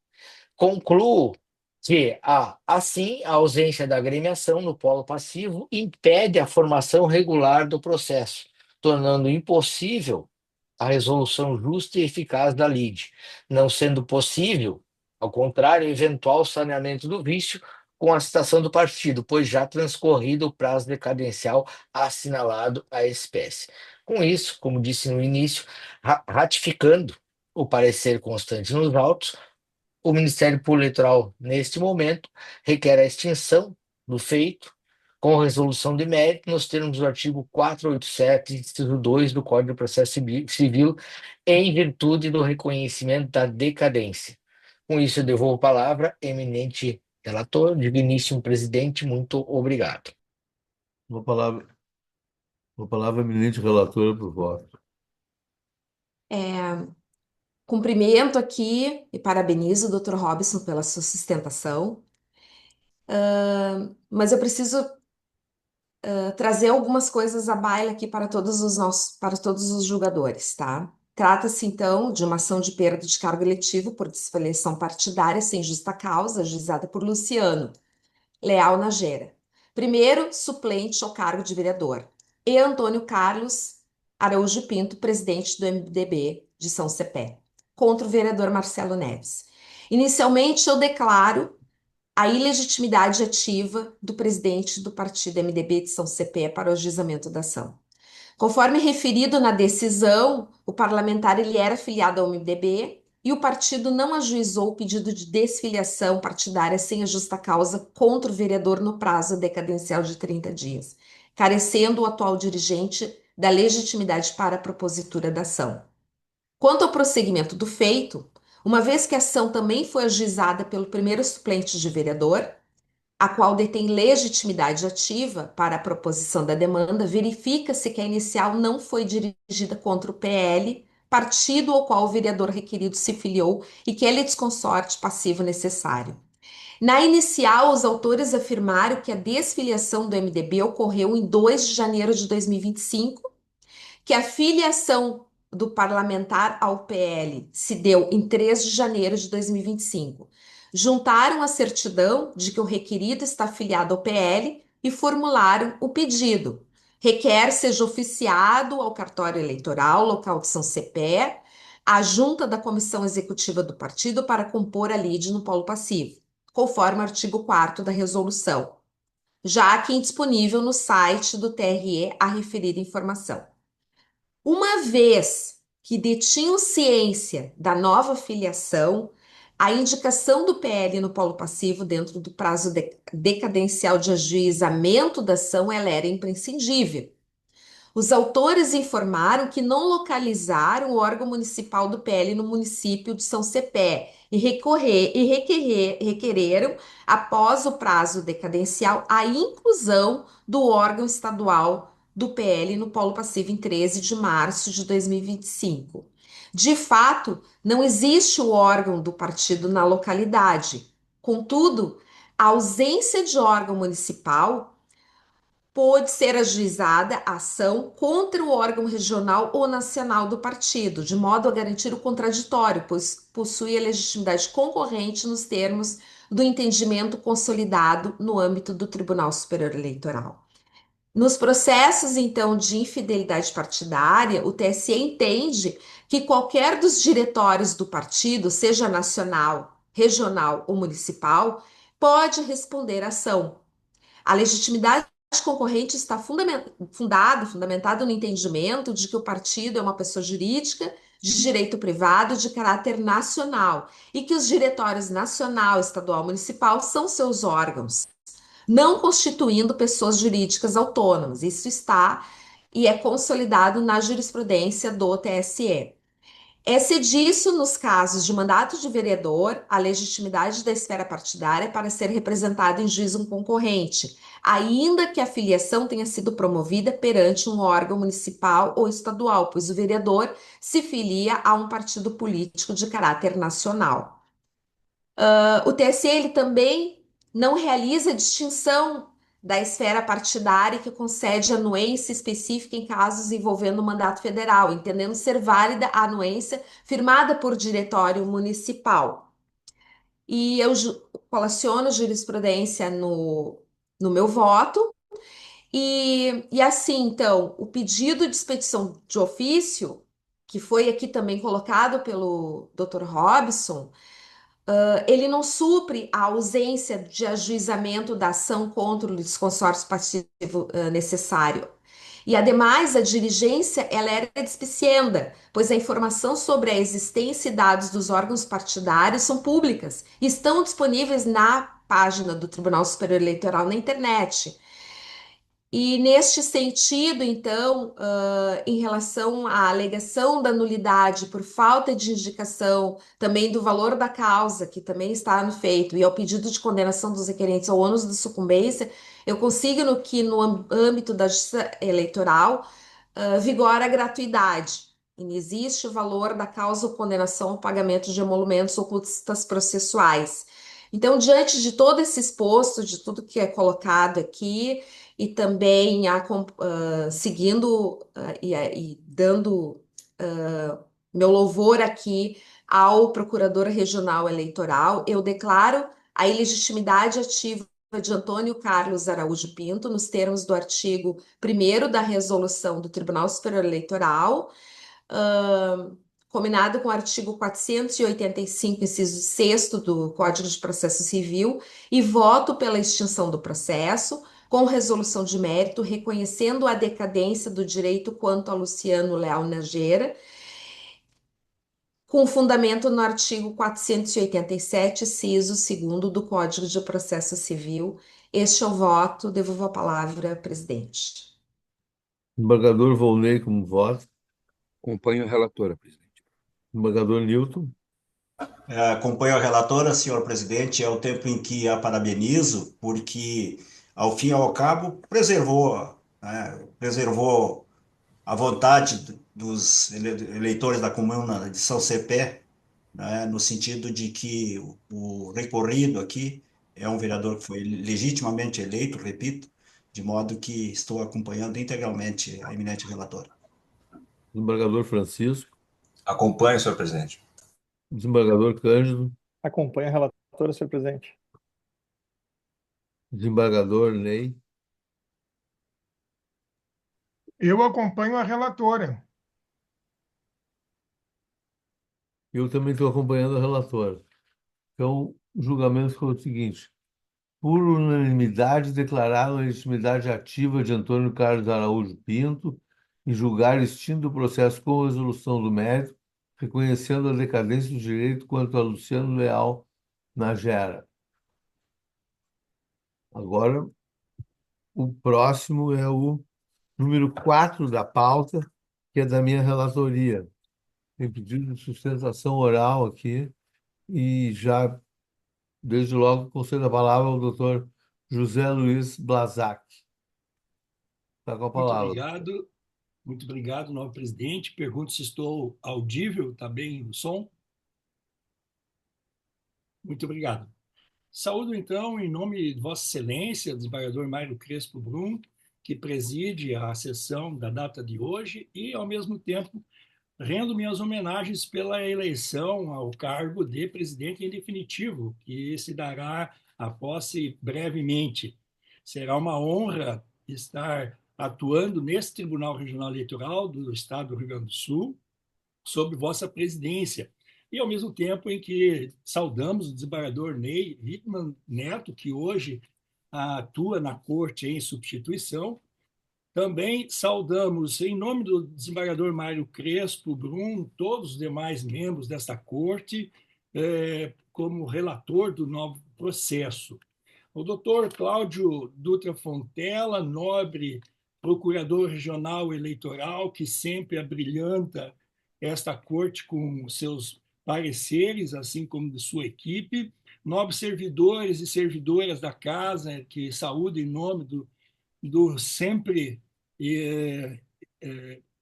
concluo que, assim, a ausência da agremiação no polo passivo impede a formação regular do processo, tornando impossível a resolução justa e eficaz da lide, não sendo possível, ao contrário, eventual saneamento do vício com a citação do partido, pois já transcorrido o prazo decadencial assinalado à espécie. Com isso, como disse no início, ratificando o parecer constante nos autos, o Ministério Público Eleitoral, neste momento, requer a extinção do feito com resolução de mérito nos termos do artigo 487, inciso 2 do Código de Processo Civil, em virtude do reconhecimento da decadência. Com isso, eu devolvo a palavra, eminente relator, digníssimo presidente, muito obrigado. Uma palavra, eminente relatora, por voto. Cumprimento aqui e parabenizo o Dr. Robson pela sua sustentação, mas eu preciso trazer algumas coisas à baila aqui para para todos os julgadores, tá? Trata-se, então, de uma ação de perda de cargo eletivo por desfiliação partidária sem justa causa, ajuizada por Luciano Leal Nagera, primeiro suplente ao cargo de vereador, e Antônio Carlos Araújo Pinto, presidente do MDB de São Cepé, contra o vereador Marcelo Neves. Inicialmente, eu declaro a ilegitimidade ativa do presidente do partido MDB de São Cepé para o ajuizamento da ação. Conforme referido na decisão, o parlamentar ele era filiado ao MDB e o partido não ajuizou o pedido de desfiliação partidária sem a justa causa contra o vereador no prazo decadencial de 30 dias, carecendo o atual dirigente da legitimidade para a propositura da ação. Quanto ao prosseguimento do feito, uma vez que a ação também foi ajuizada pelo primeiro suplente de vereador, a qual detém legitimidade ativa para a proposição da demanda, verifica-se que a inicial não foi dirigida contra o PL, partido ao qual o vereador requerido se filiou e que ele é desconsorte passivo necessário. Na inicial, os autores afirmaram que a desfiliação do MDB ocorreu em 2 de janeiro de 2025, que a filiação do parlamentar ao PL se deu em 3 de janeiro de 2025. Juntaram a certidão de que o requerido está afiliado ao PL e formularam o pedido. Requer seja oficiado ao cartório eleitoral local de São Cepé, a junta da comissão executiva do partido para compor a lide no polo passivo, conforme o artigo 4º da resolução, já aqui indisponível no site do TRE a referida informação. Uma vez que detinham ciência da nova filiação, a indicação do PL no polo passivo dentro do prazo decadencial de ajuizamento da ação ela era imprescindível. Os autores informaram que não localizaram o órgão municipal do PL no município de São Cepé e requereram, após o prazo decadencial, a inclusão do órgão estadual do PL no polo passivo em 13 de março de 2025. De fato, não existe o órgão do partido na localidade. Contudo, a ausência de órgão municipal pode ser ajuizada a ação contra o órgão regional ou nacional do partido, de modo a garantir o contraditório, pois possui a legitimidade concorrente nos termos do entendimento consolidado no âmbito do Tribunal Superior Eleitoral. Nos processos, então, de infidelidade partidária, o TSE entende que qualquer dos diretórios do partido, seja nacional, regional ou municipal, pode responder à ação. A legitimidade concorrente está fundamentado no entendimento de que o partido é uma pessoa jurídica de direito privado de caráter nacional e que os diretórios nacional, estadual, municipal são seus órgãos, não constituindo pessoas jurídicas autônomas. Isso está e é consolidado na jurisprudência do TSE. É-se disso, nos casos de mandato de vereador, a legitimidade da esfera partidária para ser representado em juízo concorrente, ainda que a filiação tenha sido promovida perante um órgão municipal ou estadual, pois o vereador se filia a um partido político de caráter nacional. O TSE ele também não realiza distinção da esfera partidária que concede anuência específica em casos envolvendo o mandato federal, entendendo ser válida a anuência firmada por diretório municipal. E eu colaciono jurisprudência no meu voto. E assim, então, o pedido de expedição de ofício, que foi aqui também colocado pelo Dr. Robson, ele não supre a ausência de ajuizamento da ação contra o desconsórcio passivo necessário. E, ademais, a diligência ela era despicienda, pois a informação sobre a existência e dados dos órgãos partidários são públicas e estão disponíveis na página do Tribunal Superior Eleitoral na internet. E neste sentido, então, em relação à alegação da nulidade por falta de indicação também do valor da causa, que também está no feito, e ao pedido de condenação dos requerentes ao ônus de sucumbência, eu consigno que no âmbito da justiça eleitoral vigora a gratuidade. E não existe o valor da causa ou condenação ao pagamento de emolumentos ou custas processuais. Então, diante de todo esse exposto, de tudo que é colocado aqui, e também seguindo e dando meu louvor aqui ao Procurador Regional Eleitoral, eu declaro a ilegitimidade ativa de Antônio Carlos Araújo Pinto, nos termos do artigo 1º da Resolução do Tribunal Superior Eleitoral, combinado com o artigo 485, inciso 6º do Código de Processo Civil, e voto pela extinção do processo, com resolução de mérito, reconhecendo a decadência do direito quanto a Luciano Leal Nageira, com fundamento no artigo 487, inciso 2º do Código de Processo Civil. Este é o voto. Devolvo a palavra, presidente. Desembargador Volney, como voto. Acompanho a relatora, presidente. Desembargador Newton. Acompanho a relatora, senhor presidente. É o tempo em que a parabenizo, porque, ao fim e ao cabo, preservou a vontade dos eleitores da Comuna de São Cepé, né, no sentido de que o recorrido aqui é um vereador que foi legitimamente eleito, repito, de modo que estou acompanhando integralmente a eminente relatora. Desembargador Francisco. Acompanho, senhor presidente. Desembargador Cândido. Acompanho a relatora, senhor presidente. Desembargador Ney. Eu acompanho a relatora. Eu também estou acompanhando a relatora. Então, o julgamento foi o seguinte: por unanimidade, declararam a legitimidade ativa de Antônio Carlos Araújo Pinto em julgar extinto o processo com resolução do mérito, reconhecendo a decadência do direito quanto a Luciano Leal Nagera. Agora, o próximo é o número 4 da pauta, que é da minha relatoria. Tem pedido de sustentação oral aqui e já, desde logo, concedo a palavra ao doutor José Luiz Blazac. Está com a palavra. Muito obrigado, novo presidente. Pergunto se estou audível, está bem o som? Muito obrigado. Saúdo, então, em nome de Vossa Excelência, desembargador Mário Crespo Brum, que preside a sessão da data de hoje e, ao mesmo tempo, rendo minhas homenagens pela eleição ao cargo de presidente em definitivo, que se dará a posse brevemente. Será uma honra estar atuando nesse Tribunal Regional Eleitoral do Estado do Rio Grande do Sul, sob vossa presidência. E, ao mesmo tempo em que saudamos o desembargador Ney Wittmann Neto, que hoje atua na corte em substituição. Também saudamos, em nome do desembargador Mário Crespo Brum, todos os demais membros desta corte, como relator do novo processo. O doutor Cláudio Dutra Fontela, nobre procurador regional eleitoral, que sempre abrilhanta esta corte com seus pareceres, assim como de sua equipe, nobres servidores e servidoras da casa, que saúdo em nome do sempre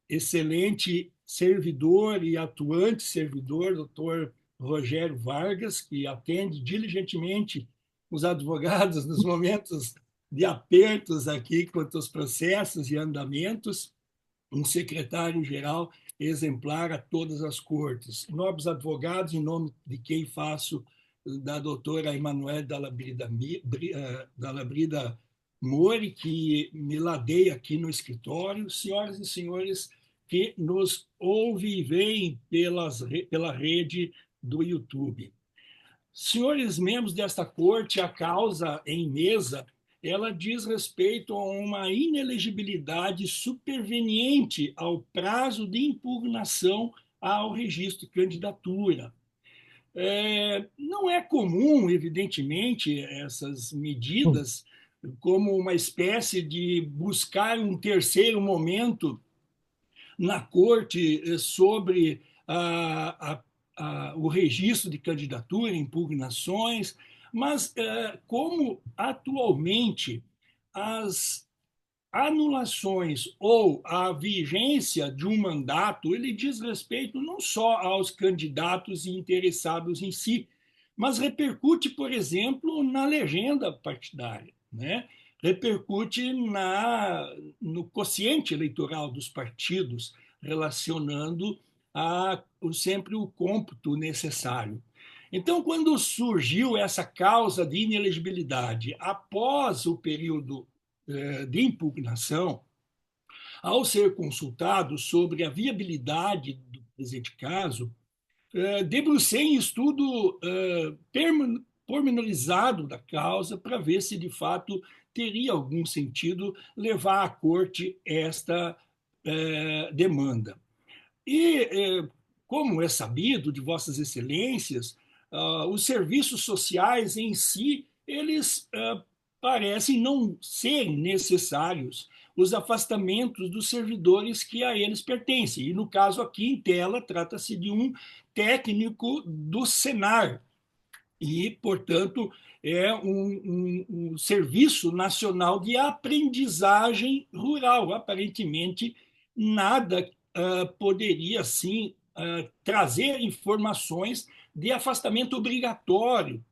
excelente servidor e atuante servidor, doutor Rogério Vargas, que atende diligentemente os advogados nos momentos de apertos aqui quanto aos processos e andamentos, um secretário-geral exemplar a todas as cortes. Nobres advogados, em nome de quem faço da doutora Emanuele Dalla Brida Mori, que me ladeia aqui no escritório, senhoras e senhores que nos ouvem e veem pela rede do YouTube. Senhores membros desta corte, a causa em mesa, ela diz respeito a uma inelegibilidade superveniente ao prazo de impugnação ao registro de candidatura. Não é comum, evidentemente, essas medidas como uma espécie de buscar um terceiro momento na corte sobre o registro de candidatura, impugnações, mas como atualmente as anulações ou a vigência de um mandato, ele diz respeito não só aos candidatos e interessados em si, mas repercute, por exemplo, na legenda partidária, né? Repercute no quociente eleitoral dos partidos, relacionando sempre o cômputo necessário. Então, quando surgiu essa causa de inelegibilidade após o período de impugnação, ao ser consultado sobre a viabilidade do presente caso, debrucei em estudo pormenorizado da causa para ver se, de fato, teria algum sentido levar à corte esta demanda. E, como é sabido de Vossas Excelências, os serviços sociais em si, eles parecem não serem necessários os afastamentos dos servidores que a eles pertencem. E, no caso aqui em tela, trata-se de um técnico do Senar. E, portanto, é um Serviço Nacional de Aprendizagem Rural. Aparentemente, nada poderia, assim, trazer informações de afastamento obrigatório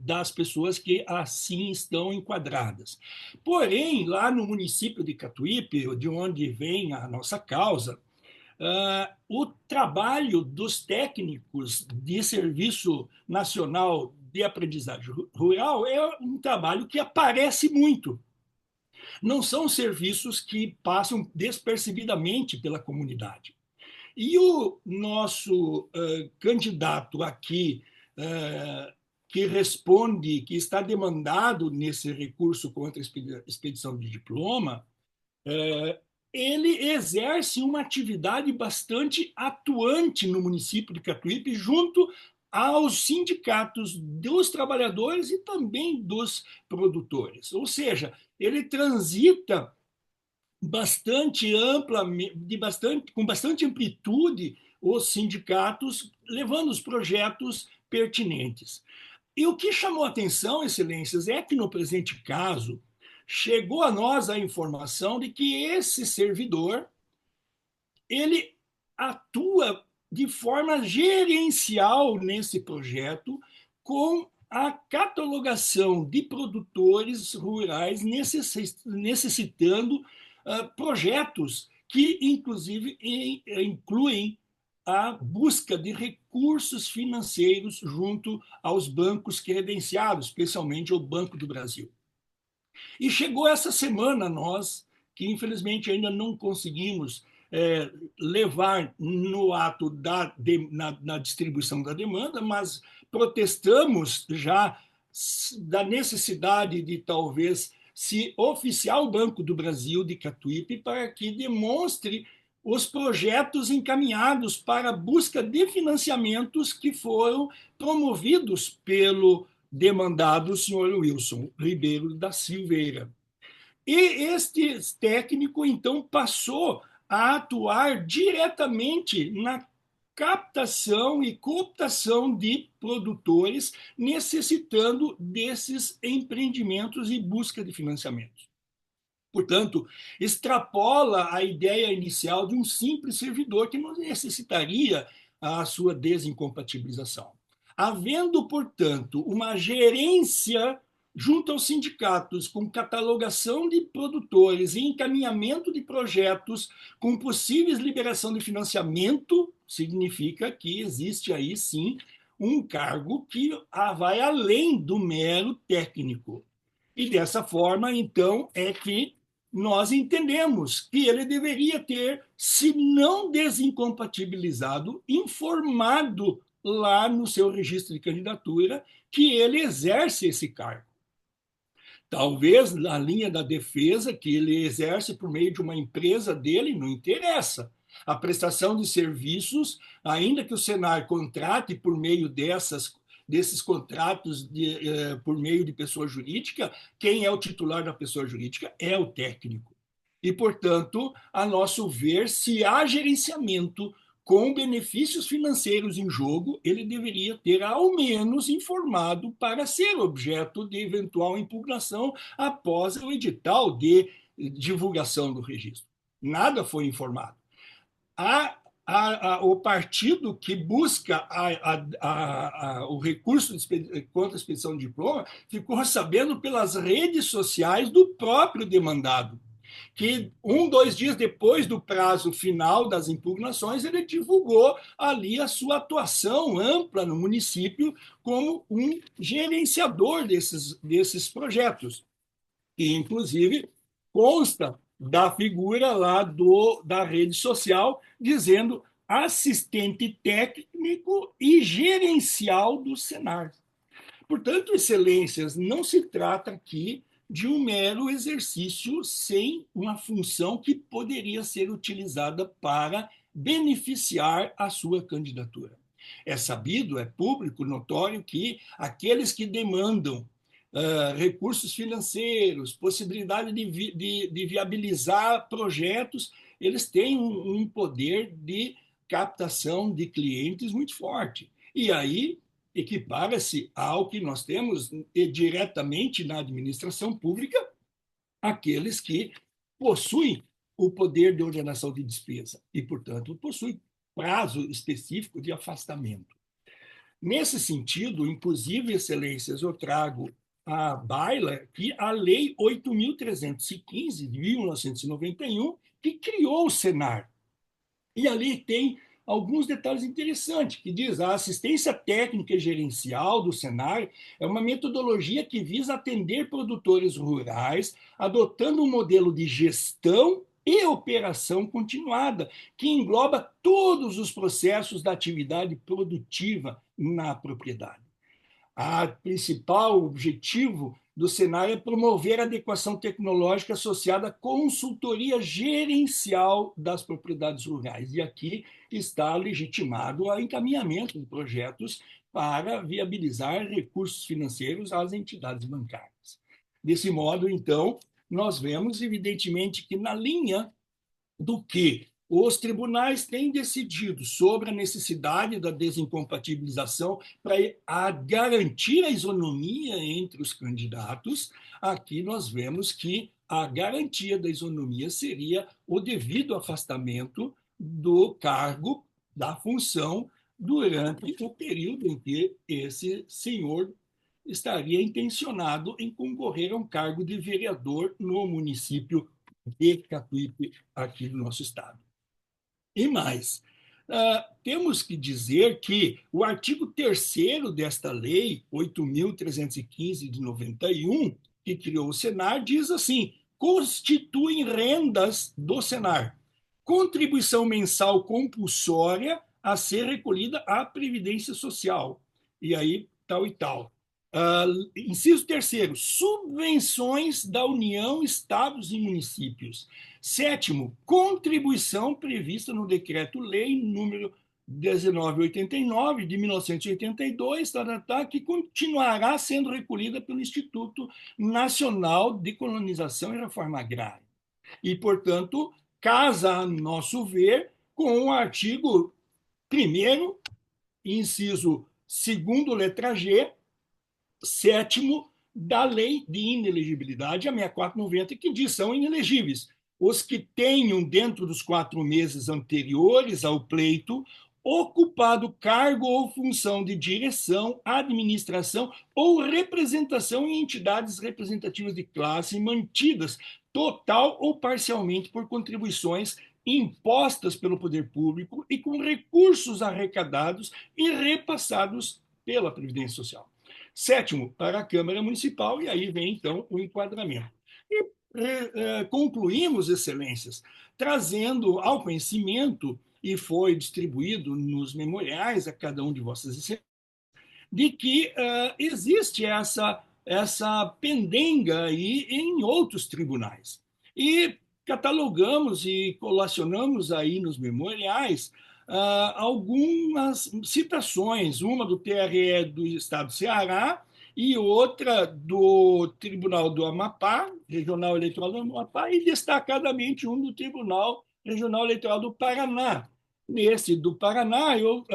das pessoas que assim estão enquadradas. Porém, lá no município de Catuípe, de onde vem a nossa causa, o trabalho dos técnicos de Serviço Nacional de Aprendizagem Rural é um trabalho que aparece muito. Não são serviços que passam despercebidamente pela comunidade. E o nosso candidato aqui, que responde, que está demandado nesse recurso contra a expedição de diploma, ele exerce uma atividade bastante atuante no município de Catuípe, junto aos sindicatos dos trabalhadores e também dos produtores. Ou seja, ele transita bastante com bastante amplitude os sindicatos, levando os projetos pertinentes. E o que chamou a atenção, Excelências, é que no presente caso chegou a nós a informação de que esse servidor ele atua de forma gerencial nesse projeto, com a catalogação de produtores rurais necessitando projetos que, inclusive, incluem a busca de recursos financeiros junto aos bancos credenciados, especialmente o Banco do Brasil. E chegou essa semana nós, que infelizmente ainda não conseguimos levar no ato na distribuição da demanda, mas protestamos já da necessidade de talvez se oficiar o Banco do Brasil de Catuípe para que demonstre os projetos encaminhados para a busca de financiamentos que foram promovidos pelo demandado senhor Wilson Ribeiro da Silveira. E este técnico, então, passou a atuar diretamente na captação e cooptação de produtores necessitando desses empreendimentos e busca de financiamentos. Portanto, extrapola a ideia inicial de um simples servidor que não necessitaria a sua desincompatibilização. Havendo, portanto, uma gerência junto aos sindicatos, com catalogação de produtores e encaminhamento de projetos com possíveis liberação de financiamento, significa que existe aí, sim, um cargo que vai além do mero técnico. E dessa forma, então, é que nós entendemos que ele deveria ter, se não desincompatibilizado, informado lá no seu registro de candidatura que ele exerce esse cargo. Talvez na linha da defesa que ele exerce por meio de uma empresa dele, não interessa. A prestação de serviços, ainda que o Senar contrate por meio desses contratos por meio de pessoa jurídica, quem é o titular da pessoa jurídica é o técnico. E, portanto, a nosso ver, se há gerenciamento com benefícios financeiros em jogo, ele deveria ter ao menos informado para ser objeto de eventual impugnação após o edital de divulgação do registro. Nada foi informado. O partido que busca o recurso contra a expedição de diploma ficou sabendo pelas redes sociais do próprio demandado, que 2 dias depois do prazo final das impugnações, ele divulgou ali a sua atuação ampla no município como um gerenciador desses projetos, que inclusive consta da figura lá da rede social, dizendo assistente técnico e gerencial do Senar. Portanto, excelências, não se trata aqui de um mero exercício sem uma função que poderia ser utilizada para beneficiar a sua candidatura. É sabido, é público, notório, que aqueles que demandam recursos financeiros, possibilidade de viabilizar projetos, eles têm um poder de captação de clientes muito forte. E aí equipara-se ao que nós temos diretamente na administração pública, aqueles que possuem o poder de ordenação de despesa e, portanto, possuem prazo específico de afastamento. Nesse sentido, inclusive, excelências, eu trago à baila que a Lei 8.315, de 1991, que criou o Senar. E ali tem alguns detalhes interessantes, que diz a assistência técnica e gerencial do Senar é uma metodologia que visa atender produtores rurais, adotando um modelo de gestão e operação continuada, que engloba todos os processos da atividade produtiva na propriedade. O principal objetivo do Senar é promover a adequação tecnológica associada à consultoria gerencial das propriedades rurais. E aqui está legitimado o encaminhamento de projetos para viabilizar recursos financeiros às entidades bancárias. Desse modo, então, nós vemos, evidentemente, que na linha do que os tribunais têm decidido sobre a necessidade da desincompatibilização para garantir a isonomia entre os candidatos. Aqui nós vemos que a garantia da isonomia seria o devido afastamento do cargo, da função, durante o período em que esse senhor estaria intencionado em concorrer a um cargo de vereador no município de Catuípe, aqui do nosso estado. E mais, temos que dizer que o artigo 3º desta lei, 8.315 de 91, que criou o Senar, diz assim: constituem rendas do Senar contribuição mensal compulsória a ser recolhida à Previdência Social. E aí, tal e tal. Inciso 3º, subvenções da União, estados e municípios. 7º, contribuição prevista no Decreto-Lei número 1989, de 1982, que continuará sendo recolhida pelo Instituto Nacional de Colonização e Reforma Agrária. E, portanto, casa, a nosso ver, com o artigo 1º, inciso 2º, letra G, 7º da Lei de Inelegibilidade, a 6490, que diz: são inelegíveis os que tenham, dentro dos 4 meses anteriores ao pleito, ocupado cargo ou função de direção, administração ou representação em entidades representativas de classe mantidas total ou parcialmente por contribuições impostas pelo poder público e com recursos arrecadados e repassados pela Previdência Social. Sétimo, para a Câmara Municipal, e aí vem então o enquadramento. E concluímos, excelências, trazendo ao conhecimento, e foi distribuído nos memoriais a cada um de vossas excelências, de que existe essa pendenga aí em outros tribunais. E catalogamos e colacionamos aí nos memoriais algumas citações, uma do TRE do Estado do Ceará e outra do Tribunal do Amapá, Regional Eleitoral do Amapá, e destacadamente um do Tribunal Regional Eleitoral do Paraná. Nesse do Paraná, eu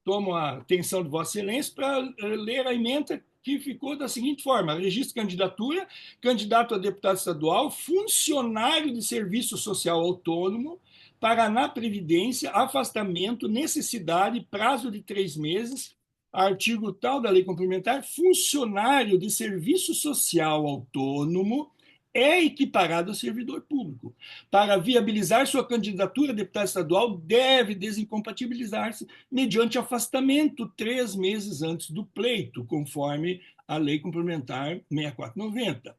tomo a atenção de Vossa Excelência para ler a ementa que ficou da seguinte forma: registro de candidatura, candidato a deputado estadual, funcionário de serviço social autônomo, Paraná Previdência, afastamento, necessidade, prazo de 3 meses, artigo tal da lei complementar, funcionário de serviço social autônomo é equiparado a servidor público. Para viabilizar sua candidatura a deputado estadual, deve desincompatibilizar-se mediante afastamento 3 meses antes do pleito, conforme a lei complementar 6490.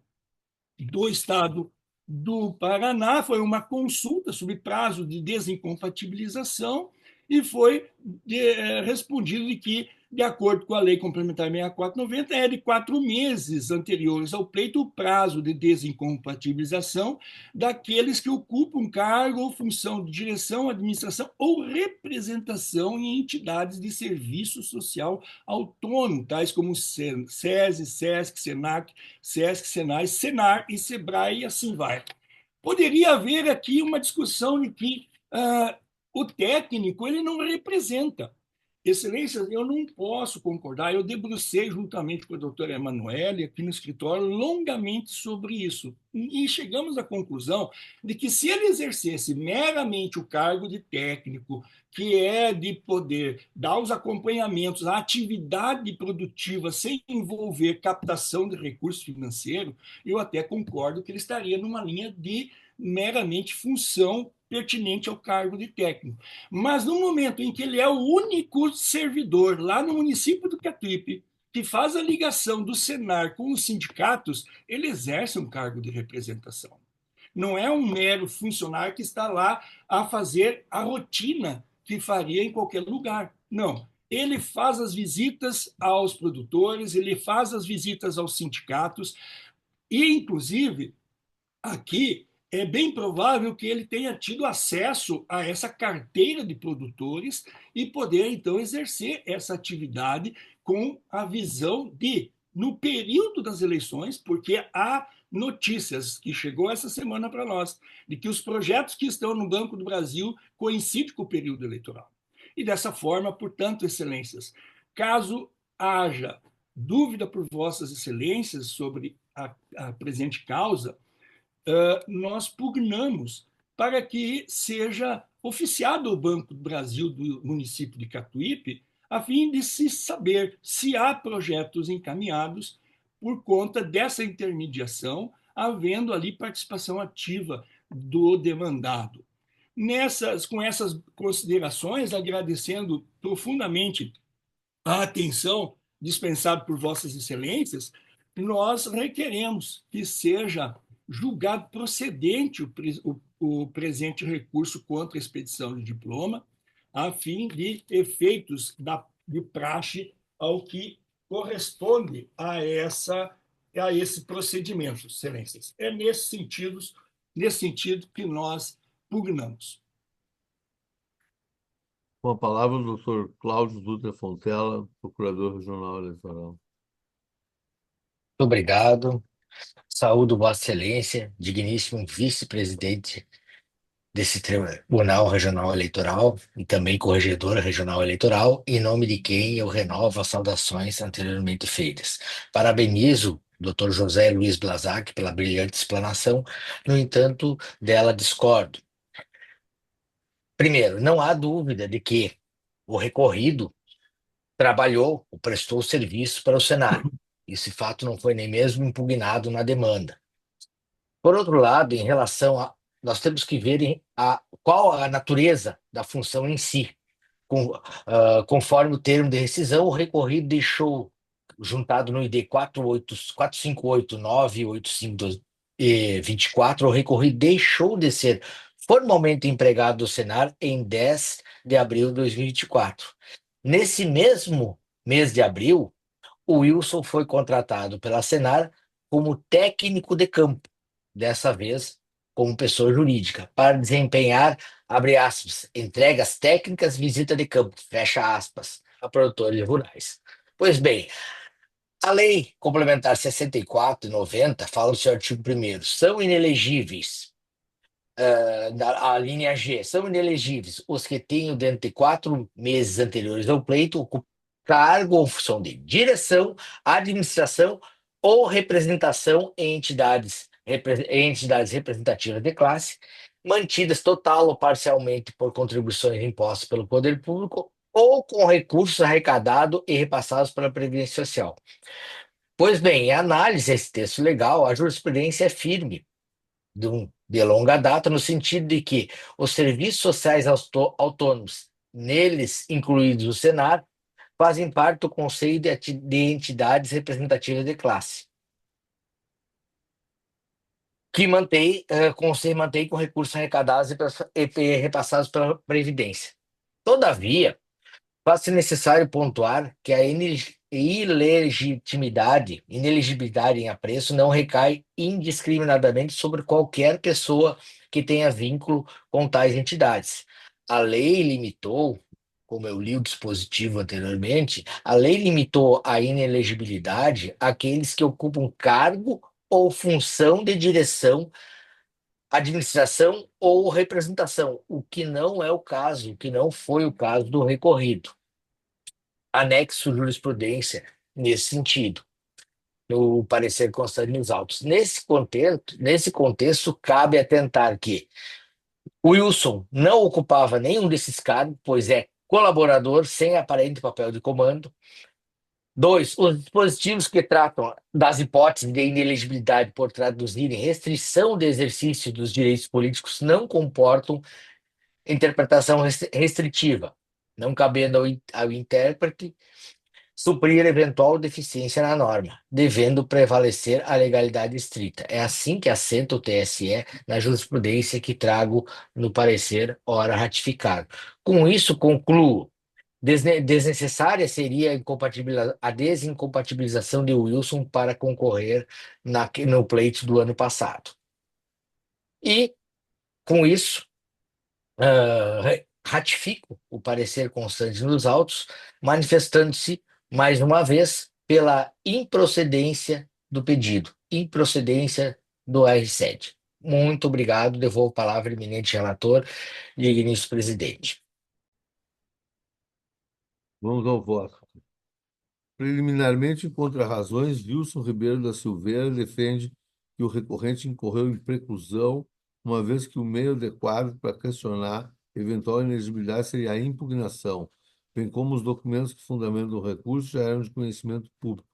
Do Estado do Paraná, foi uma consulta sob prazo de desincompatibilização e foi respondido de que, de acordo com a Lei Complementar 6490, é de 4 meses anteriores ao pleito o prazo de desincompatibilização daqueles que ocupam cargo ou função de direção, administração ou representação em entidades de serviço social autônomo, tais como SESI, SESC, SENAC, SESC, SENAI, SENAR e SEBRAE, e assim vai. Poderia haver aqui uma discussão de que o técnico ele não representa. Excelências, eu não posso concordar. Eu debrucei juntamente com a doutora Emanuele aqui no escritório longamente sobre isso e chegamos à conclusão de que se ele exercesse meramente o cargo de técnico, que é de poder dar os acompanhamentos à atividade produtiva sem envolver captação de recurso financeiro, eu até concordo que ele estaria numa linha de meramente função pertinente ao cargo de técnico. Mas no momento em que ele é o único servidor lá no município do Catuípe que faz a ligação do Senar com os sindicatos, ele exerce um cargo de representação. Não é um mero funcionário que está lá a fazer a rotina que faria em qualquer lugar. Não. Ele faz as visitas aos produtores, ele faz as visitas aos sindicatos e, inclusive, aqui é bem provável que ele tenha tido acesso a essa carteira de produtores e poder, então, exercer essa atividade com a visão de, no período das eleições, porque há notícias que chegou essa semana para nós, de que os projetos que estão no Banco do Brasil coincidem com o período eleitoral. E dessa forma, portanto, excelências, caso haja dúvida por vossas excelências sobre a presente causa, nós pugnamos para que seja oficiado o Banco do Brasil do município de Catuípe, a fim de se saber se há projetos encaminhados por conta dessa intermediação, havendo ali participação ativa do demandado. Com essas considerações, agradecendo profundamente a atenção dispensada por vossas excelências, nós requeremos que seja julgado procedente o presente recurso contra a expedição de diploma, a fim de efeitos de praxe ao que corresponde a esse procedimento, excelências. É nesse sentido que nós pugnamos. Com a palavra, o doutor Cláudio Dutra Fontela, Procurador Regional Eleitoral. Muito obrigado. Saúdo Vossa Excelência, digníssimo vice-presidente desse Tribunal Regional Eleitoral e também corregedora regional eleitoral, em nome de quem eu renovo as saudações anteriormente feitas. Parabenizo o Dr. José Luiz Blazac pela brilhante explanação, no entanto, dela discordo. Primeiro, não há dúvida de que o recorrido trabalhou ou prestou serviço para o Senar. Esse fato não foi nem mesmo impugnado na demanda. Por outro lado, em relação a, nós temos que ver qual a natureza da função em si. Conforme o termo de rescisão, o recorrido deixou, juntado no ID 458985224, o recorrido deixou de ser formalmente empregado do Senar em 10 de abril de 2024. Nesse mesmo mês de abril, o Wilson foi contratado pela Senar como técnico de campo, dessa vez como pessoa jurídica, para desempenhar, abre aspas, entregas técnicas, visita de campo, fecha aspas, a produtores rurais. Pois bem, a Lei Complementar 64 e 90 fala no seu artigo 1º, são inelegíveis, a linha G, são inelegíveis os que tenham, dentro de 4 meses anteriores ao pleito, ocupado cargo ou função de direção, administração ou representação em entidades representativas de classe, mantidas total ou parcialmente por contribuições impostas pelo poder público ou com recursos arrecadados e repassados pela Previdência Social. Pois bem, em análise a esse texto legal, a jurisprudência é firme, de longa data, no sentido de que os serviços sociais autônomos, neles incluídos o Senar, fazem parte do Conselho de Entidades Representativas de Classe, que Conselho mantém com recursos arrecadados e repassados pela Previdência. Todavia, faz-se necessário pontuar que a inelegibilidade em apreço não recai indiscriminadamente sobre qualquer pessoa que tenha vínculo com tais entidades. A lei limitou, como eu li o dispositivo anteriormente, a lei limitou a inelegibilidade àqueles que ocupam cargo ou função de direção, administração ou representação, o que não é o caso, o que não foi o caso do recorrido. Anexo jurisprudência nesse sentido, no parecer constante nos autos. Nesse contexto, cabe atentar que Wilson não ocupava nenhum desses cargos, pois é colaborador sem aparente papel de comando. 2. Os dispositivos que tratam das hipóteses de inelegibilidade por traduzirem restrição de exercício dos direitos políticos não comportam interpretação restritiva, não cabendo ao intérprete suprir eventual deficiência na norma, devendo prevalecer a legalidade estrita. É assim que assenta o TSE na jurisprudência que trago no parecer, ora ratificado. Com isso, concluo. Desnecessária seria a desincompatibilização de Wilson para concorrer no pleito do ano passado. E, com isso, ratifico o parecer constante nos autos, manifestando-se, mais uma vez, pela improcedência do pedido, improcedência do R7. Muito obrigado, devolvo a palavra ao eminente relator, digníssimo presidente. Vamos ao voto. Preliminarmente, contra razões, Wilson Ribeiro da Silveira defende que o recorrente incorreu em preclusão, uma vez que o meio adequado para questionar eventual inelegibilidade seria a impugnação, bem como os documentos que fundamentam o recurso já eram de conhecimento público,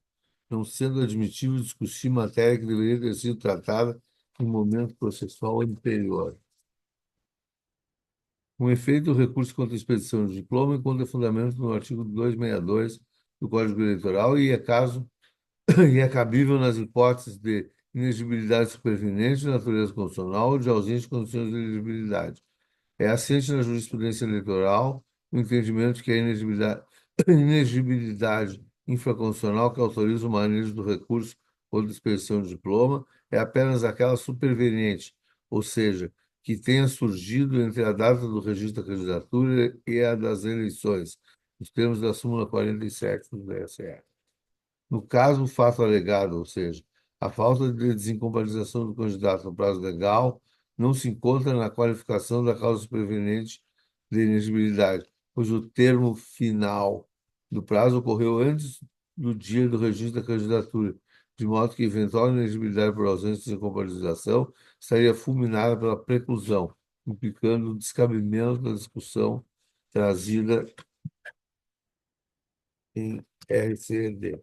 não sendo admissível discutir matéria que deveria ter sido tratada em momento processual anterior. Com efeito, o recurso contra a expedição de diploma encontra fundamento no artigo 262 do Código Eleitoral e é cabível nas hipóteses de inelegibilidade superveniente de natureza constitucional ou de ausência de condições de elegibilidade. É assente na jurisprudência eleitoral o entendimento que a inelegibilidade infraconstitucional que autoriza o manejo do recurso ou da expedição de diploma é apenas aquela superveniente, ou seja, que tenha surgido entre a data do registro da candidatura e a das eleições, nos termos da súmula 47 do TSE. No caso, o fato alegado, ou seja, a falta de desincompatibilização do candidato no prazo legal, não se encontra na qualificação da causa superveniente de inelegibilidade, pois o termo final do prazo ocorreu antes do dia do registro da candidatura, de modo que eventual inelegibilidade por ausência de desincompatibilização estaria fulminada pela preclusão, implicando o descabimento da discussão trazida em RCED.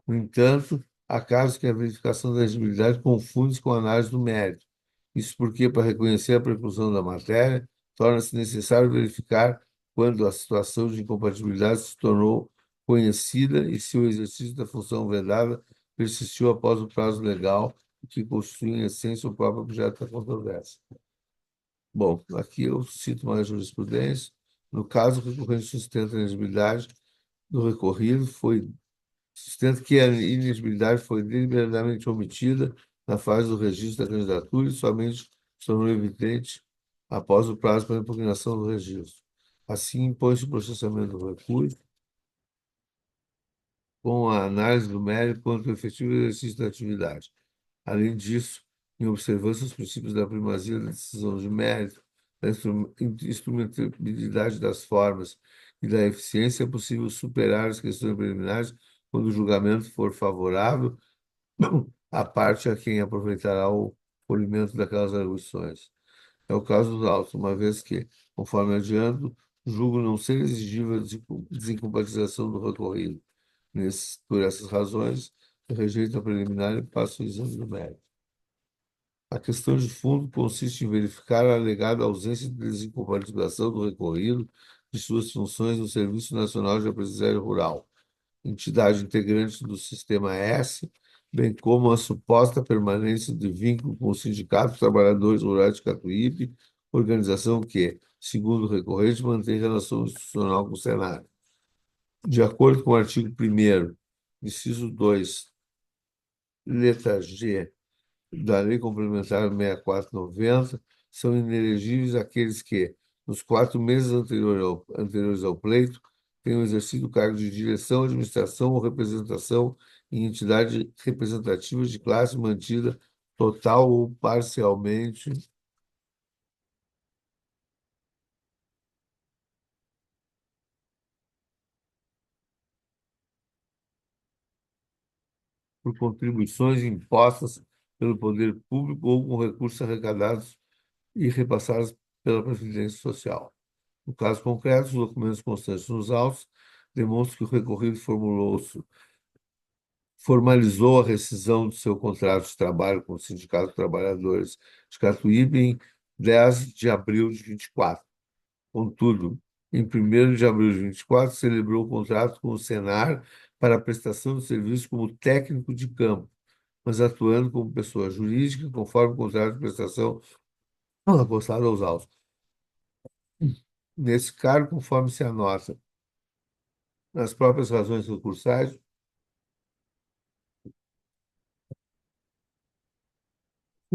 No entanto, há casos que a verificação da elegibilidade confunde-se com a análise do mérito. Isso porque, para reconhecer a preclusão da matéria, torna-se necessário verificar quando a situação de incompatibilidade se tornou conhecida e se o exercício da função vedada persistiu após o prazo legal, o que constitui, em essência, o próprio objeto da controvérsia. Bom, aqui eu cito uma jurisprudência. No caso, o recorrente sustenta a elegibilidade do recorrido, sustenta que a inexigibilidade foi deliberadamente omitida na fase do registro da candidatura e somente se tornou evidente após o prazo para a impugnação do registro. Assim, impõe-se o processamento do recurso com a análise do mérito quanto ao efetivo exercício da atividade. Além disso, em observância aos princípios da primazia da decisão de mérito, da instrumentabilidade das formas e da eficiência, é possível superar as questões preliminares quando o julgamento for favorável à parte a quem aproveitará o polimento daquelas arguições. É o caso do auto, uma vez que, conforme adianto, julgo não ser exigível a desincompatibilização do recorrido. Por essas razões, eu rejeito a preliminar e passo o exame do mérito. A questão de fundo consiste em verificar a alegada ausência de desincompatibilização do recorrido de suas funções no Serviço Nacional de Aprendizagem Rural, entidade integrante do Sistema S, bem como a suposta permanência de vínculo com o Sindicato dos Trabalhadores Rurais de Catuípe, organização que, segundo o recorrente, mantém relação institucional com o Senado. De acordo com o artigo 1º, inciso 2, letra G, da Lei Complementar 6490, são inelegíveis aqueles que, nos 4 meses anteriores ao pleito, tenham exercido o cargo de direção, administração ou representação em entidade representativa de classe mantida total ou parcialmente por contribuições impostas pelo poder público ou com recursos arrecadados e repassados pela Previdência Social. No caso concreto, os documentos constantes nos autos demonstram que o recorrido formalizou a rescisão do seu contrato de trabalho com o Sindicato de Trabalhadores de Catuípe em 10 de abril de 24. Contudo, em 1º de abril de 24, celebrou o contrato com o Senar para a prestação de serviço como técnico de campo, mas atuando como pessoa jurídica, conforme o contrato de prestação apostado aos autos. Nesse cargo, conforme se anota nas próprias razões recursais,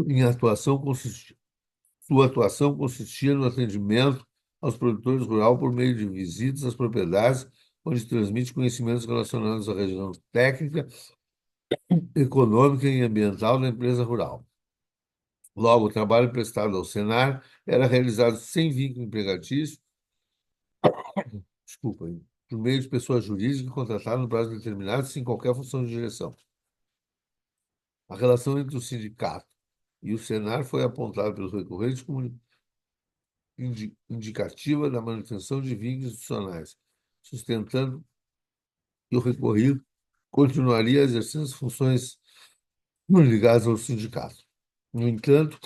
em atuação sua atuação consistia no atendimento aos produtores rurais por meio de visitas às propriedades, onde transmite conhecimentos relacionados à região técnica, econômica e ambiental da empresa rural. Logo, o trabalho prestado ao Senar era realizado sem vínculo empregatício, desculpa, por meio de pessoa jurídica contratada no prazo determinado, sem qualquer função de direção. A relação entre o sindicato e o Senar foi apontada pelos recorrentes como indicativa da manutenção de vínculos institucionais, sustentando que o recorrido continuaria exercendo as funções ligadas ao sindicato. No entanto,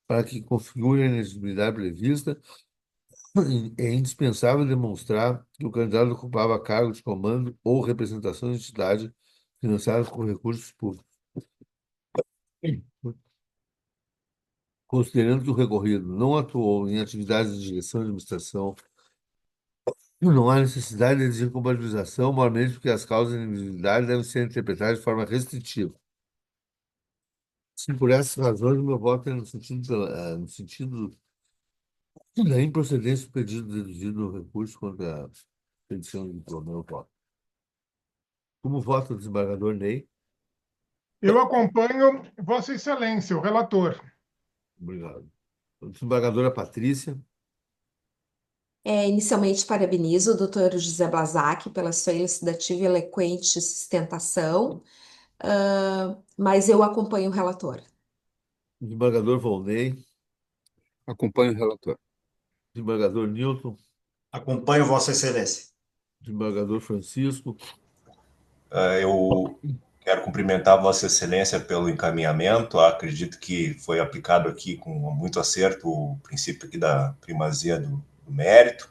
para que configure a inexigibilidade prevista, é indispensável demonstrar que o candidato ocupava cargo de comando ou representação de entidade financiada com recursos públicos. Considerando que o recorrido não atuou em atividades de direção e administração, não há necessidade de desincompatibilização, moralmente porque as causas de inelegibilidade devem ser interpretadas de forma restritiva. Sim, por essas razões, o meu voto é no sentido da improcedência do pedido deduzido no recurso contra a petição do meu voto. Como vota o desembargador Ney? Eu acompanho Vossa Excelência, o relator. Obrigado. A desembargadora Patrícia? Inicialmente, parabenizo o doutor José Blazak pela sua elucidativa e eloquente sustentação, mas eu acompanho o relator. Desembargador Volney? Acompanho o relator. Desembargador Newton, Acompanho Vossa Excelência. desembargador Francisco, Eu quero cumprimentar Vossa Excelência pelo encaminhamento. Acredito que foi aplicado aqui com muito acerto o princípio aqui da primazia do mérito.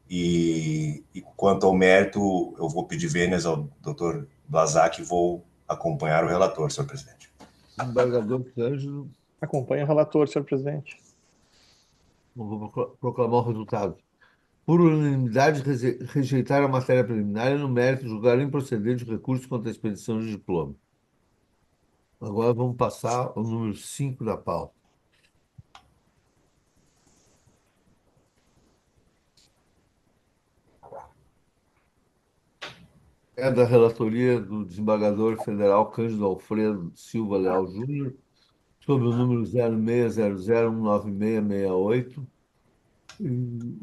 E quanto ao mérito, eu vou pedir vênias ao doutor Blazak e vou acompanhar o relator, senhor presidente. desembargador Cândido, Acompanho o relator, senhor presidente. vou proclamar o resultado. Por unanimidade, rejeitar a matéria preliminar e, no mérito, julgar improcedente o recurso contra a expedição de diploma. Agora vamos passar ao número 5 da pauta. É da relatoria do desembargador federal Cândido Alfredo Silva Leal Júnior, sobre o número 0600196668, e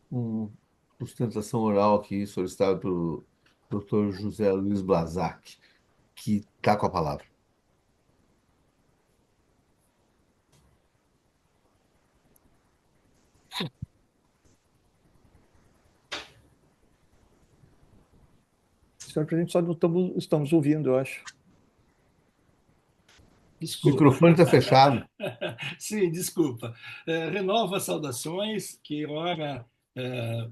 com sustentação oral aqui solicitada pelo Dr. José Luiz Blazak, que está com a palavra. Senhor presidente, só não estamos ouvindo, eu acho. O Desculpa. microfone está fechado. Sim, desculpa. Renovo as saudações que, ora,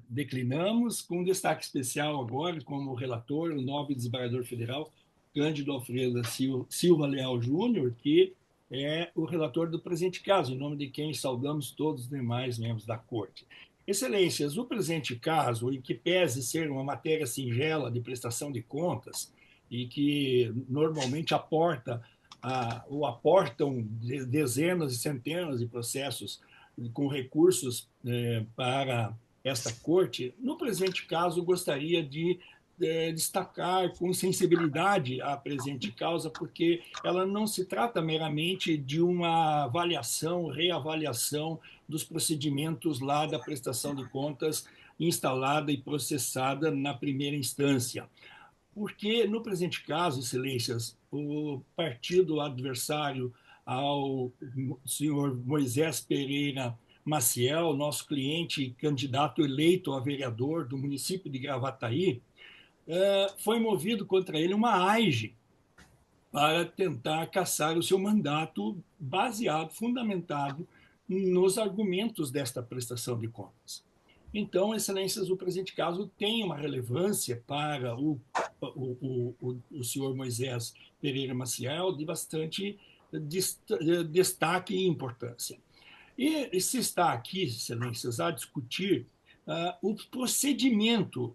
declinamos, com destaque especial agora, como relator, o nobre desembargador federal Cândido Alfredo Silva Leal Júnior, que é o relator do presente caso, em nome de quem saudamos todos os demais membros da Corte. Excelências, o presente caso, em que pese ser uma matéria singela de prestação de contas e que normalmente aportam dezenas e centenas de processos com recursos para esta corte, no presente caso, gostaria de destacar com sensibilidade a presente causa, porque ela não se trata meramente de uma avaliação, reavaliação dos procedimentos lá da prestação de contas instalada e processada na primeira instância. Porque, no presente caso, excelências, o partido adversário ao senhor Moisés Pereira Maciel, nosso cliente e candidato eleito a vereador do município de Gravataí, foi movido contra ele uma AIGE para tentar cassar o seu mandato baseado, fundamentado nos argumentos desta prestação de contas. Então, excelências, o presente caso tem uma relevância para o senhor Moisés Pereira Maciel de bastante destaque e importância. E se está aqui, excelências, a discutir o procedimento.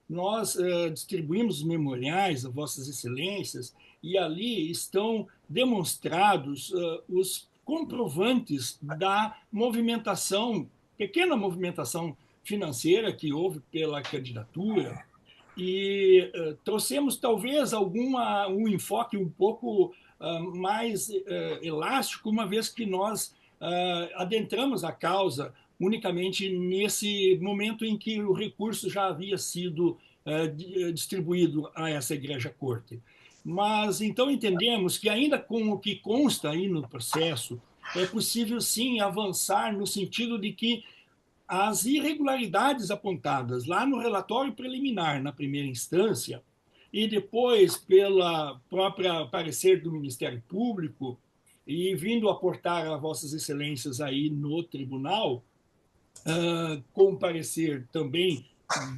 Nós distribuímos os memoriais a vossas excelências e ali estão demonstrados os comprovantes da movimentação, pequena movimentação financeira que houve pela candidatura, e trouxemos talvez um enfoque um pouco mais elástico, uma vez que nós adentramos a causa unicamente nesse momento em que o recurso já havia sido distribuído a essa Igreja-Corte. Mas, então, entendemos que, ainda com o que consta aí no processo, é possível, sim, avançar no sentido de que as irregularidades apontadas lá no relatório preliminar, na primeira instância, e depois pela própria parecer do Ministério Público, e vindo aportar a vossas excelências aí no tribunal, com parecer também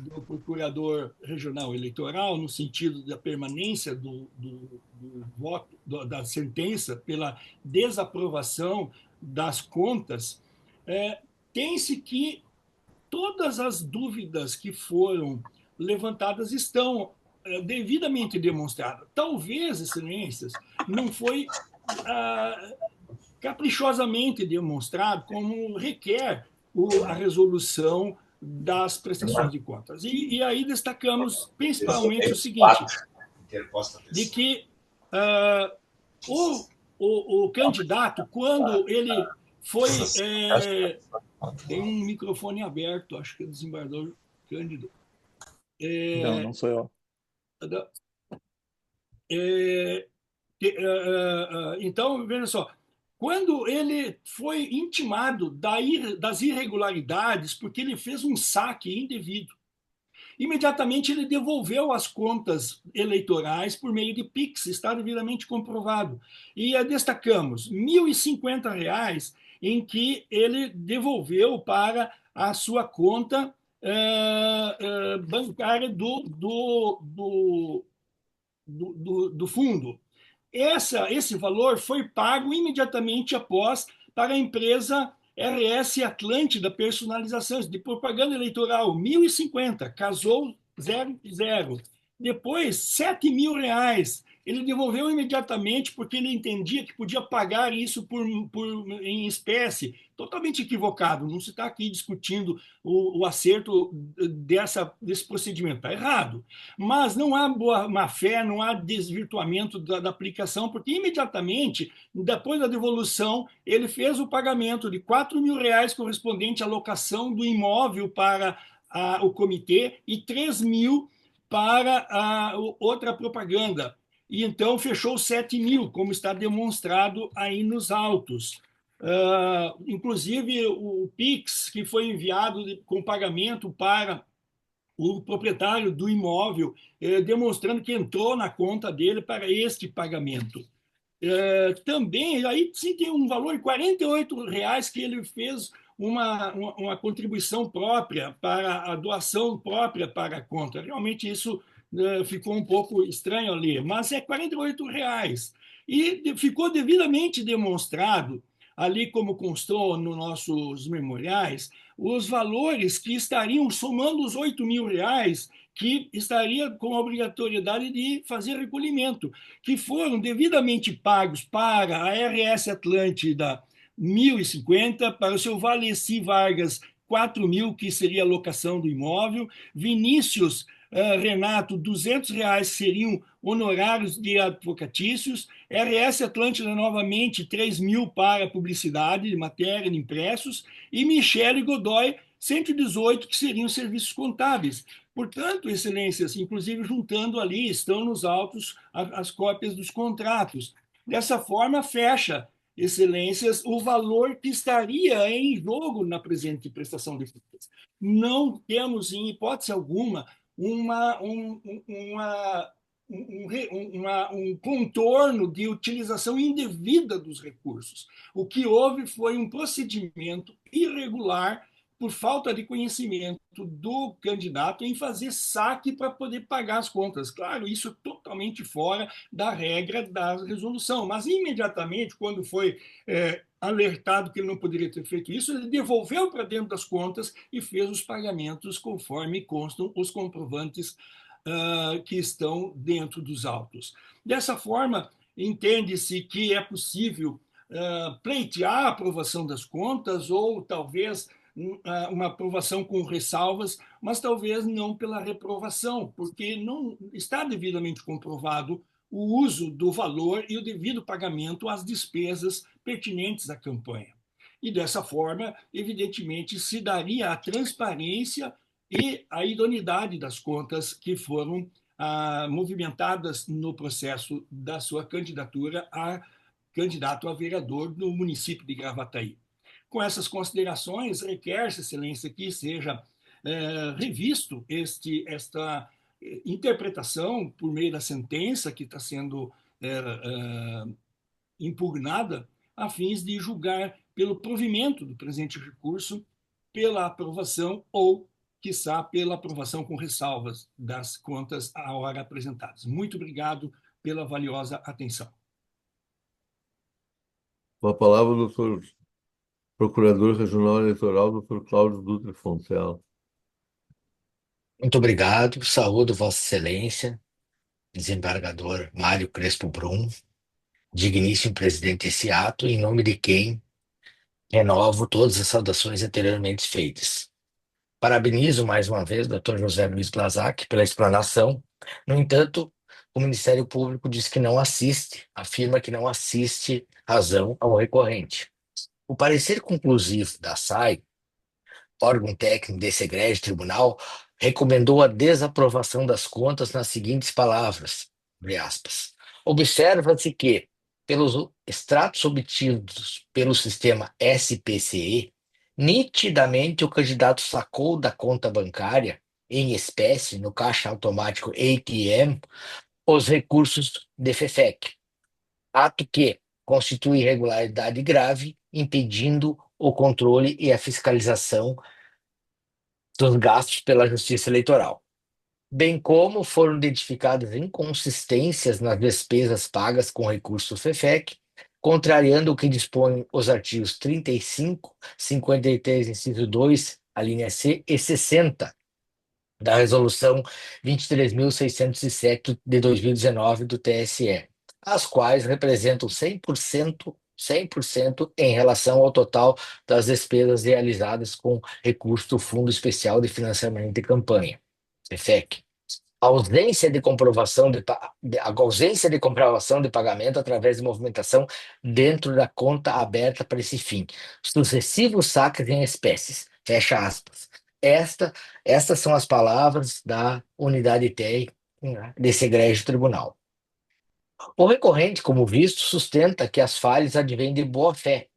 do Procurador Regional Eleitoral, no sentido da permanência do voto, da sentença pela desaprovação das contas, tem-se que todas as dúvidas que foram levantadas estão devidamente demonstradas. Talvez, excelências, não foi caprichosamente demonstrado como requer a resolução das prestações de contas. E aí destacamos principalmente o seguinte, de que o candidato, quando ele foi... tem um microfone aberto, acho que é o desembargador Cândido. Não sou eu. Então, veja só, quando ele foi intimado das irregularidades, porque ele fez um saque indevido. Imediatamente ele devolveu as contas eleitorais por meio de Pix, está devidamente comprovado. E destacamos R$ 1.050 em que ele devolveu para a sua conta bancária do fundo. Esse valor foi pago imediatamente após para a empresa RS Atlântida Personalização de Propaganda Eleitoral, 1.050, casou 00. Depois, R$ 7.000. Ele devolveu imediatamente porque ele entendia que podia pagar isso em espécie. Totalmente equivocado. Não se está aqui discutindo o acerto desse procedimento. Está errado. Mas não há boa má-fé, não há desvirtuamento da aplicação, porque imediatamente, depois da devolução, ele fez o pagamento de R$ 4.000 correspondente à locação do imóvel para o comitê e 3.000 para outra propaganda. E então fechou 7.000, como está demonstrado aí nos autos. Inclusive, o Pix, que foi enviado com pagamento para o proprietário do imóvel, demonstrando que entrou na conta dele para este pagamento. Também, aí sim tem um valor de R$ 48 que ele fez uma contribuição própria para a doação própria para a conta. Realmente isso ficou um pouco estranho ali, mas é R$ 48. E ficou devidamente demonstrado, ali como constou nos nossos memoriais, os valores que estariam somando os R$ 8.000, que estaria com a obrigatoriedade de fazer recolhimento, que foram devidamente pagos para a RS Atlântida 1.050, para o seu Valeci Vargas 4.000, que seria a locação do imóvel, Vinícius Renato, R$ 200 seriam honorários de advocatícios, RS Atlântida novamente 3.000 para publicidade de matéria de impressos e Michele Godoy 118, que seriam serviços contábeis. Portanto, excelências, inclusive juntando ali, estão nos autos as cópias dos contratos. Dessa forma, fecha, excelências, o valor que estaria em jogo na presente prestação de contas. Não temos, em hipótese alguma, um contorno de utilização indevida dos recursos. O que houve foi um procedimento irregular por falta de conhecimento do candidato em fazer saque para poder pagar as contas. Claro, isso totalmente fora da regra da resolução, mas imediatamente, quando foi alertado que ele não poderia ter feito isso, ele devolveu para dentro das contas e fez os pagamentos conforme constam os comprovantes que estão dentro dos autos. Dessa forma, entende-se que é possível pleitear a aprovação das contas ou talvez uma aprovação com ressalvas, mas talvez não pela reprovação, porque não está devidamente comprovado o uso do valor e o devido pagamento às despesas pertinentes à campanha. E dessa forma, evidentemente, se daria a transparência e a idoneidade das contas que foram movimentadas no processo da sua candidatura a candidato a vereador no município de Gravataí. Com essas considerações, requer-se, excelência, que seja revisto esta interpretação por meio da sentença que está sendo impugnada, a fins de julgar pelo provimento do presente recurso, pela aprovação ou, quiçá, pela aprovação com ressalvas das contas à hora apresentadas. Muito obrigado pela valiosa atenção. Com a palavra, o doutor Procurador Regional Eleitoral, doutor Cláudio Dutra Fontela. Muito obrigado. Saúdo Vossa Excelência, desembargador Mário Crespo Brum, digníssimo presidente desse ato, em nome de quem renovo todas as saudações anteriormente feitas. Parabenizo mais uma vez o Dr. José Luiz Blazac pela explanação. No entanto, o Ministério Público diz que não assiste, afirma que não assiste razão ao recorrente. O parecer conclusivo da SAI, órgão técnico desse egrégio tribunal, recomendou a desaprovação das contas nas seguintes palavras, abre aspas, observa-se que, pelos extratos obtidos pelo sistema SPCE, nitidamente o candidato sacou da conta bancária em espécie, no caixa automático ATM, os recursos de FEFEC, ato que constitui irregularidade grave, impedindo o controle e a fiscalização dos gastos pela Justiça Eleitoral, bem como foram identificadas inconsistências nas despesas pagas com recurso FEFEC, contrariando o que dispõem os artigos 35, 53, inciso 2, a linha C e 60 da Resolução 23.607 de 2019 do TSE, as quais representam 100% em relação ao total das despesas realizadas com recurso do Fundo Especial de Financiamento de Campanha, FEFEC. Ausência de comprovação de pagamento através de movimentação dentro da conta aberta para esse fim. Sucessivos saques em espécies. Fecha aspas. Estas são as palavras da unidade TEI, né, desse egrégio tribunal. O recorrente, como visto, sustenta que as falhas advêm de boa-fé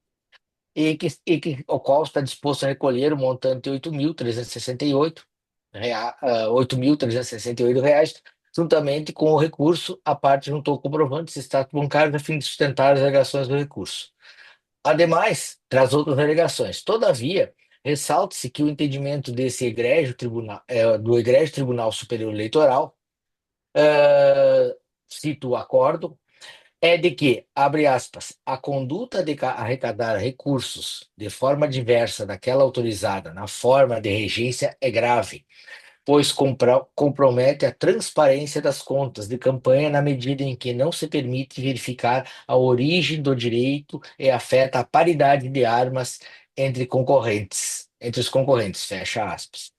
o qual está disposto a recolher o montante de R$ 8.368, juntamente com o recurso, a parte juntou o comprovante de extrato bancário a fim de sustentar as alegações do recurso. Ademais, traz outras alegações. Todavia, ressalta-se que o entendimento desse egrégio tribunal, do egrégio Tribunal Superior Eleitoral, cito o acórdão, é de que, abre aspas, a conduta de arrecadar recursos de forma diversa daquela autorizada na forma de regência é grave, pois compromete a transparência das contas de campanha na medida em que não se permite verificar a origem do direito e afeta a paridade de armas entre os concorrentes, fecha aspas.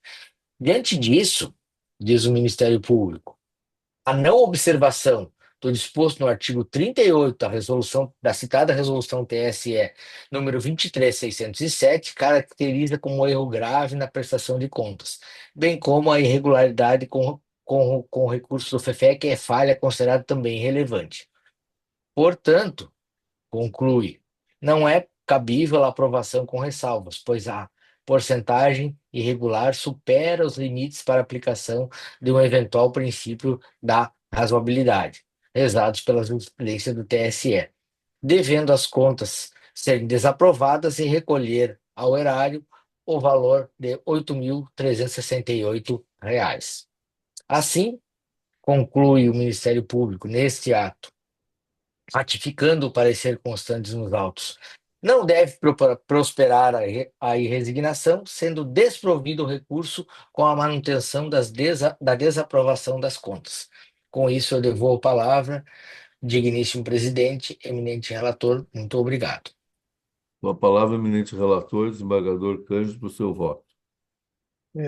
Diante disso, diz o Ministério Público, a não observação do disposto no artigo 38 da citada resolução TSE número 23.607 caracteriza como erro grave na prestação de contas, bem como a irregularidade com o recurso do FEFEC é falha considerada também relevante. Portanto, conclui, não é cabível a aprovação com ressalvas, pois a porcentagem irregular supera os limites para aplicação de um eventual princípio da razoabilidade, rezados pela jurisprudência do TSE, devendo as contas serem desaprovadas e recolher ao erário o valor de R$ 8.368. Assim, conclui o Ministério Público neste ato, ratificando o parecer constantes nos autos, não deve prosperar a resignação, sendo desprovido o recurso com a manutenção da desaprovação das contas. Com isso, eu devolvo a palavra, digníssimo presidente, eminente relator, muito obrigado. Com a palavra, eminente relator, desembargador Cândido, para o seu voto.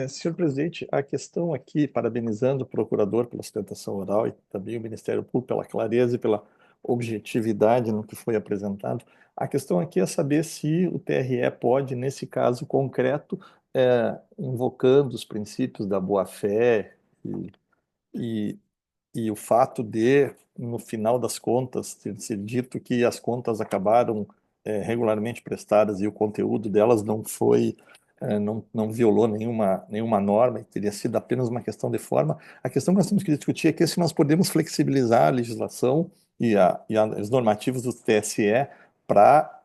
Senhor presidente, a questão aqui, parabenizando o procurador pela sustentação oral e também o Ministério Público pela clareza e pela objetividade no que foi apresentado, a questão aqui é saber se o TRE pode, nesse caso concreto, invocando os princípios da boa-fé e o fato de, no final das contas, ter sido dito que as contas acabaram regularmente prestadas e o conteúdo delas não foi, não violou nenhuma norma e teria sido apenas uma questão de forma. A questão que nós temos que discutir é que se nós podemos flexibilizar a legislação e os normativos do TSE para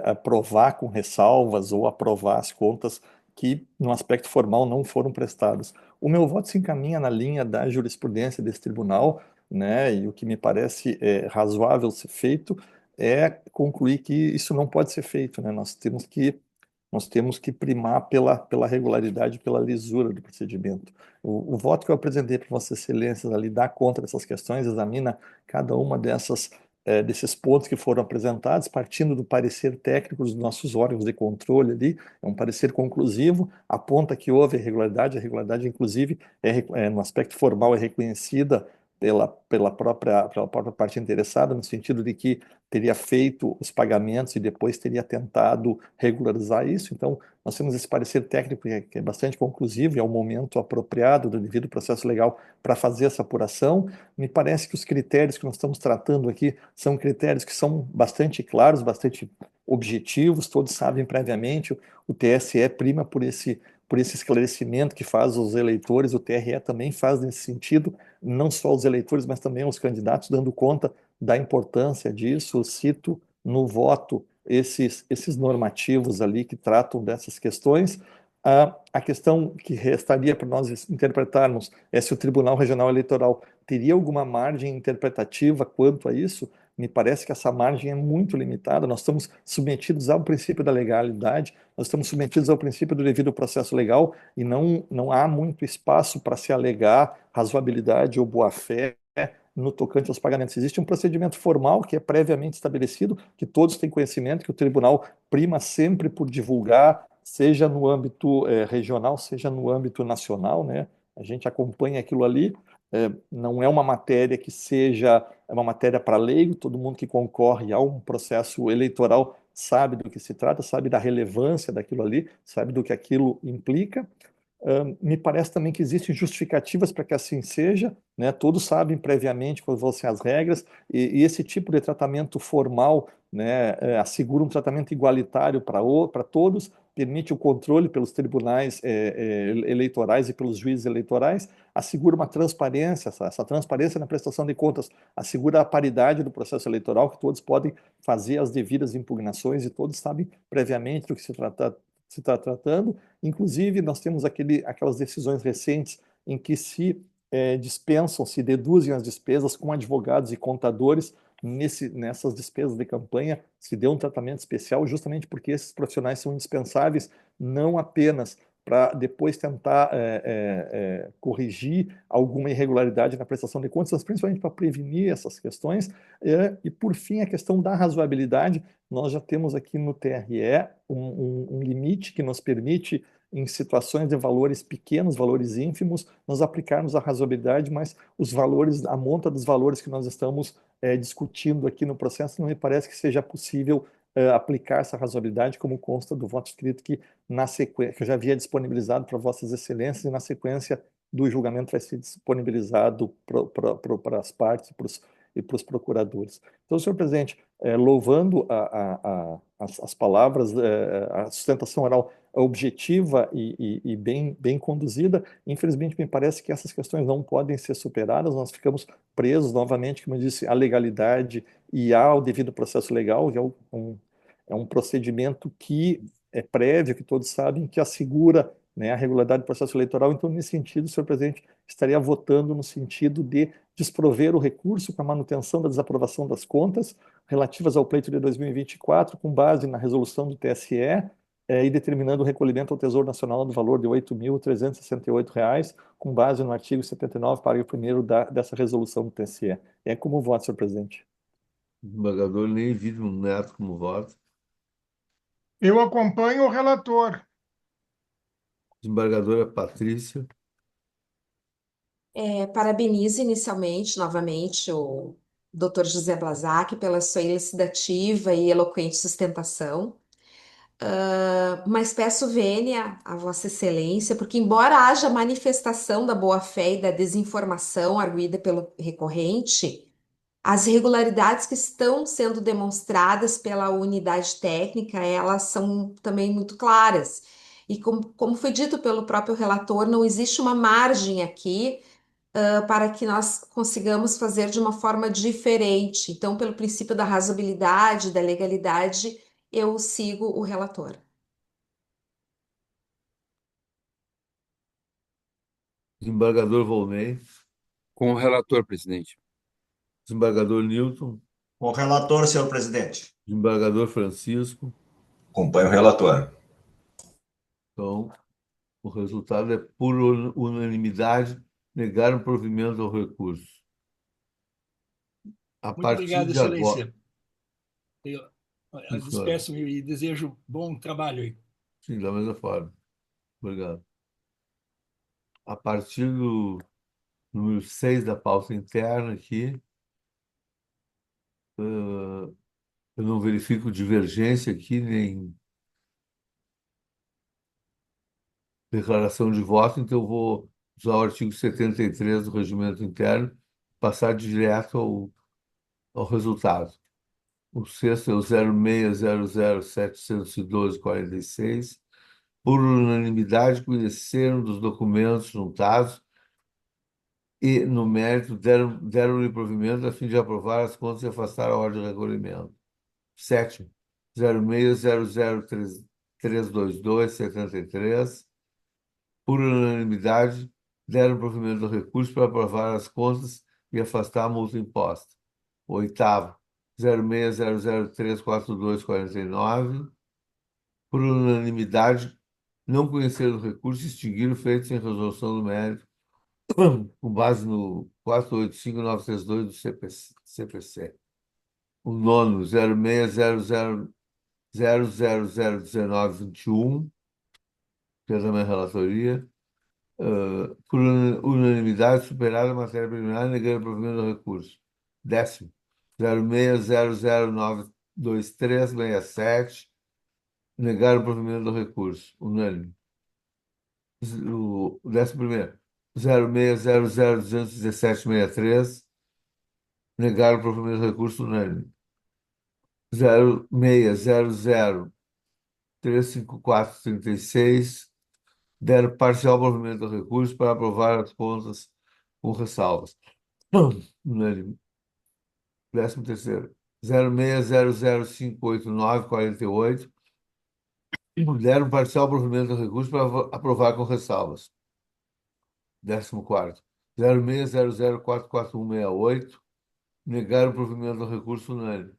aprovar com ressalvas ou aprovar as contas que, no aspecto formal, não foram prestadas. O meu voto se encaminha na linha da jurisprudência desse tribunal, né, e o que me parece razoável ser feito é concluir que isso não pode ser feito, né? Nós temos que primar pela regularidade, pela lisura do procedimento. O voto que eu apresentei para Vossa Excelência ali dá conta dessas questões, examina cada uma desses pontos que foram apresentados, partindo do parecer técnico dos nossos órgãos de controle ali, é um parecer conclusivo, aponta que houve irregularidade, a irregularidade, inclusive, no aspecto formal, é reconhecida pela própria parte interessada, no sentido de que teria feito os pagamentos e depois teria tentado regularizar isso. Então, nós temos esse parecer técnico que é bastante conclusivo e é o momento apropriado do devido processo legal para fazer essa apuração. Me parece que os critérios que nós estamos tratando aqui são critérios que são bastante claros, bastante objetivos, todos sabem previamente, o TSE prima por esse esclarecimento que faz os eleitores, o TRE também faz nesse sentido, não só os eleitores, mas também os candidatos, dando conta da importância disso. Eu cito no voto esses normativos ali que tratam dessas questões. A questão que restaria para nós interpretarmos é se o Tribunal Regional Eleitoral teria alguma margem interpretativa quanto a isso. Me parece que essa margem é muito limitada. Nós estamos submetidos ao princípio da legalidade, nós estamos submetidos ao princípio do devido processo legal e não há muito espaço para se alegar razoabilidade ou boa-fé no tocante aos pagamentos. Existe um procedimento formal que é previamente estabelecido, que todos têm conhecimento, que o tribunal prima sempre por divulgar, seja no âmbito regional, seja no âmbito nacional, né? A gente acompanha aquilo ali. Não é uma matéria que seja uma matéria para leigo, todo mundo que concorre a um processo eleitoral sabe do que se trata, sabe da relevância daquilo ali, sabe do que aquilo implica. Me parece também que existem justificativas para que assim seja, né? Todos sabem previamente quais vão ser as regras, e esse tipo de tratamento formal, né, assegura um tratamento igualitário para todos, permite o controle pelos tribunais eleitorais e pelos juízes eleitorais, assegura uma transparência, essa transparência na prestação de contas, assegura a paridade do processo eleitoral, que todos podem fazer as devidas impugnações e todos sabem previamente do que se está tratando. Inclusive, nós temos aquelas decisões recentes em que se dispensam, se deduzem as despesas com advogados e contadores nessas despesas de campanha, se deu um tratamento especial justamente porque esses profissionais são indispensáveis, não apenas para depois tentar corrigir alguma irregularidade na prestação de contas, mas principalmente para prevenir essas questões. E, por fim, a questão da razoabilidade. Nós já temos aqui no TRE um limite que nos permite, em situações de valores pequenos, valores ínfimos, nós aplicarmos a razoabilidade, mas os valores, a monta dos valores que nós estamos discutindo aqui no processo, não me parece que seja possível aplicar essa razoabilidade, como consta do voto escrito que, na sequência, que eu já havia disponibilizado para Vossas Excelências, e na sequência do julgamento vai ser disponibilizado para as partes e para os procuradores. Então, senhor presidente, louvando as palavras, a sustentação oral objetiva e bem conduzida, infelizmente me parece que essas questões não podem ser superadas, nós ficamos presos novamente, como eu disse, à legalidade e ao devido processo legal, que é um procedimento que é prévio, que todos sabem, que assegura, né, a regularidade do processo eleitoral. Então, nesse sentido, senhor presidente, estaria votando no sentido de desprover o recurso para a manutenção da desaprovação das contas relativas ao pleito de 2024, com base na resolução do TSE, e determinando o recolhimento ao Tesouro Nacional do valor de R$ 8.368, com base no artigo 79, parágrafo 1º dessa resolução do TSE. Como voto, senhor presidente? Desembargador Ney Vidro Neto, como voto. Eu acompanho o relator. Desembargadora Patrícia. Parabenizo inicialmente, novamente, o Dr. José Blazac pela sua elucidativa e eloquente sustentação. Mas peço vênia a Vossa Excelência, porque, embora haja manifestação da boa-fé e da desinformação arguída pelo recorrente, as irregularidades que estão sendo demonstradas pela unidade técnica, elas são também muito claras. E como foi dito pelo próprio relator, não existe uma margem aqui para que nós consigamos fazer de uma forma diferente. Então, pelo princípio da razoabilidade, da legalidade, eu sigo o relator. Desembargador Volney. Com o relator, presidente. Desembargador Newton. Com o relator, senhor presidente. Desembargador Francisco. Acompanho o relator. Então, o resultado é por unanimidade negar o provimento ao recurso. A Muito partir obrigado, de agora. Excelência. Eu despeço-me e desejo bom trabalho aí. Sim, da mesma forma. Obrigado. A partir do número 6 da pauta interna aqui. Eu não verifico divergência aqui, nem declaração de voto, então eu vou usar o artigo 73 do Regimento Interno, passar direto ao resultado. O sexto é o 0600771246. Por unanimidade, conheceram dos documentos juntados e, no mérito, deram-lhe provimento a fim de aprovar as contas e afastar a ordem de recolhimento. Sétimo, 0600032273. Por unanimidade, deram provimento ao recurso para aprovar as contas e afastar a multa imposta. Oitavo, 0600342249. Por unanimidade, não conhecer o recurso e extinguir o feito sem resolução do mérito, com base no 485932 do CPC. O nono, 0600001921, que é da minha relatoria. Por unanimidade, superada a matéria preliminar, negando o provimento do recurso. Décimo, 0600092367, negar o provimento do recurso. Unânime. O 11º, 0600211763, negar o provimento do recurso. Unânime. 060035435436, deram parcial provimento do recurso para aprovar as contas com ressalvas. Unânime. 13º, 0600058948, deram parcial provimento do recurso para aprovar com ressalvas. 14º, 0600444168, negaram o provimento do recurso. Unânime.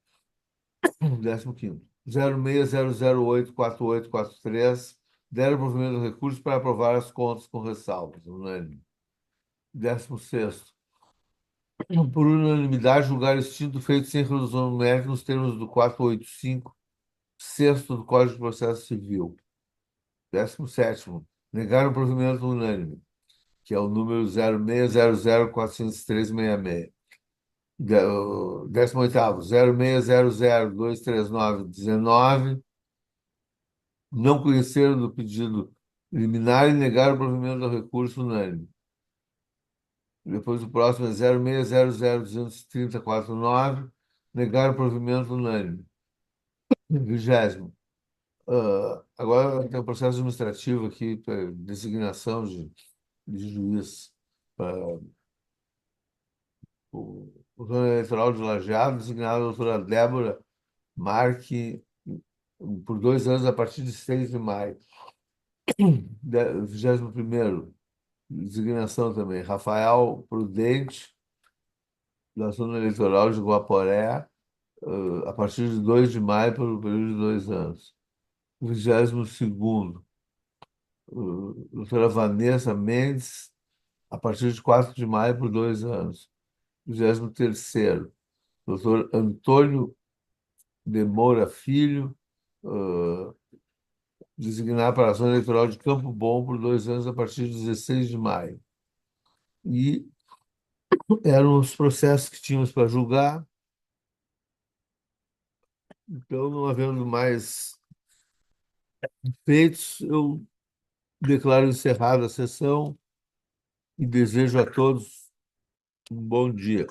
15º, 0600084843, deram provimento do recurso para aprovar as contas com ressalvas. Unânime. 16º, por unanimidade, julgar extinto o feito sem redução numérica nos termos do 485, sexto do Código de Processo Civil. 17º, negar o provimento unânime, que é o número 0600403666. 18º, 0600023919, não conheceram do pedido liminar e negaram o provimento do recurso unânime. Depois o próximo é 0600023049, negaram o provimento unânime. 20º. Agora tem um processo administrativo aqui para designação de juiz para o Tribunal Eleitoral de Lajeado, designada a doutora Débora Marque por 2 anos a partir de 6 de maio. 21º, designação também, Rafael Prudente, da zona eleitoral de Guaporé, a partir de 2 de maio, por um período de 2 anos. 22º, doutora Vanessa Mendes, a partir de 4 de maio, por 2 anos. 23º, doutor Antônio de Moura Filho, designar para a zona eleitoral de Campo Bom por 2 anos, a partir de 16 de maio. E eram os processos que tínhamos para julgar. Então, não havendo mais feitos, eu declaro encerrada a sessão e desejo a todos um bom dia.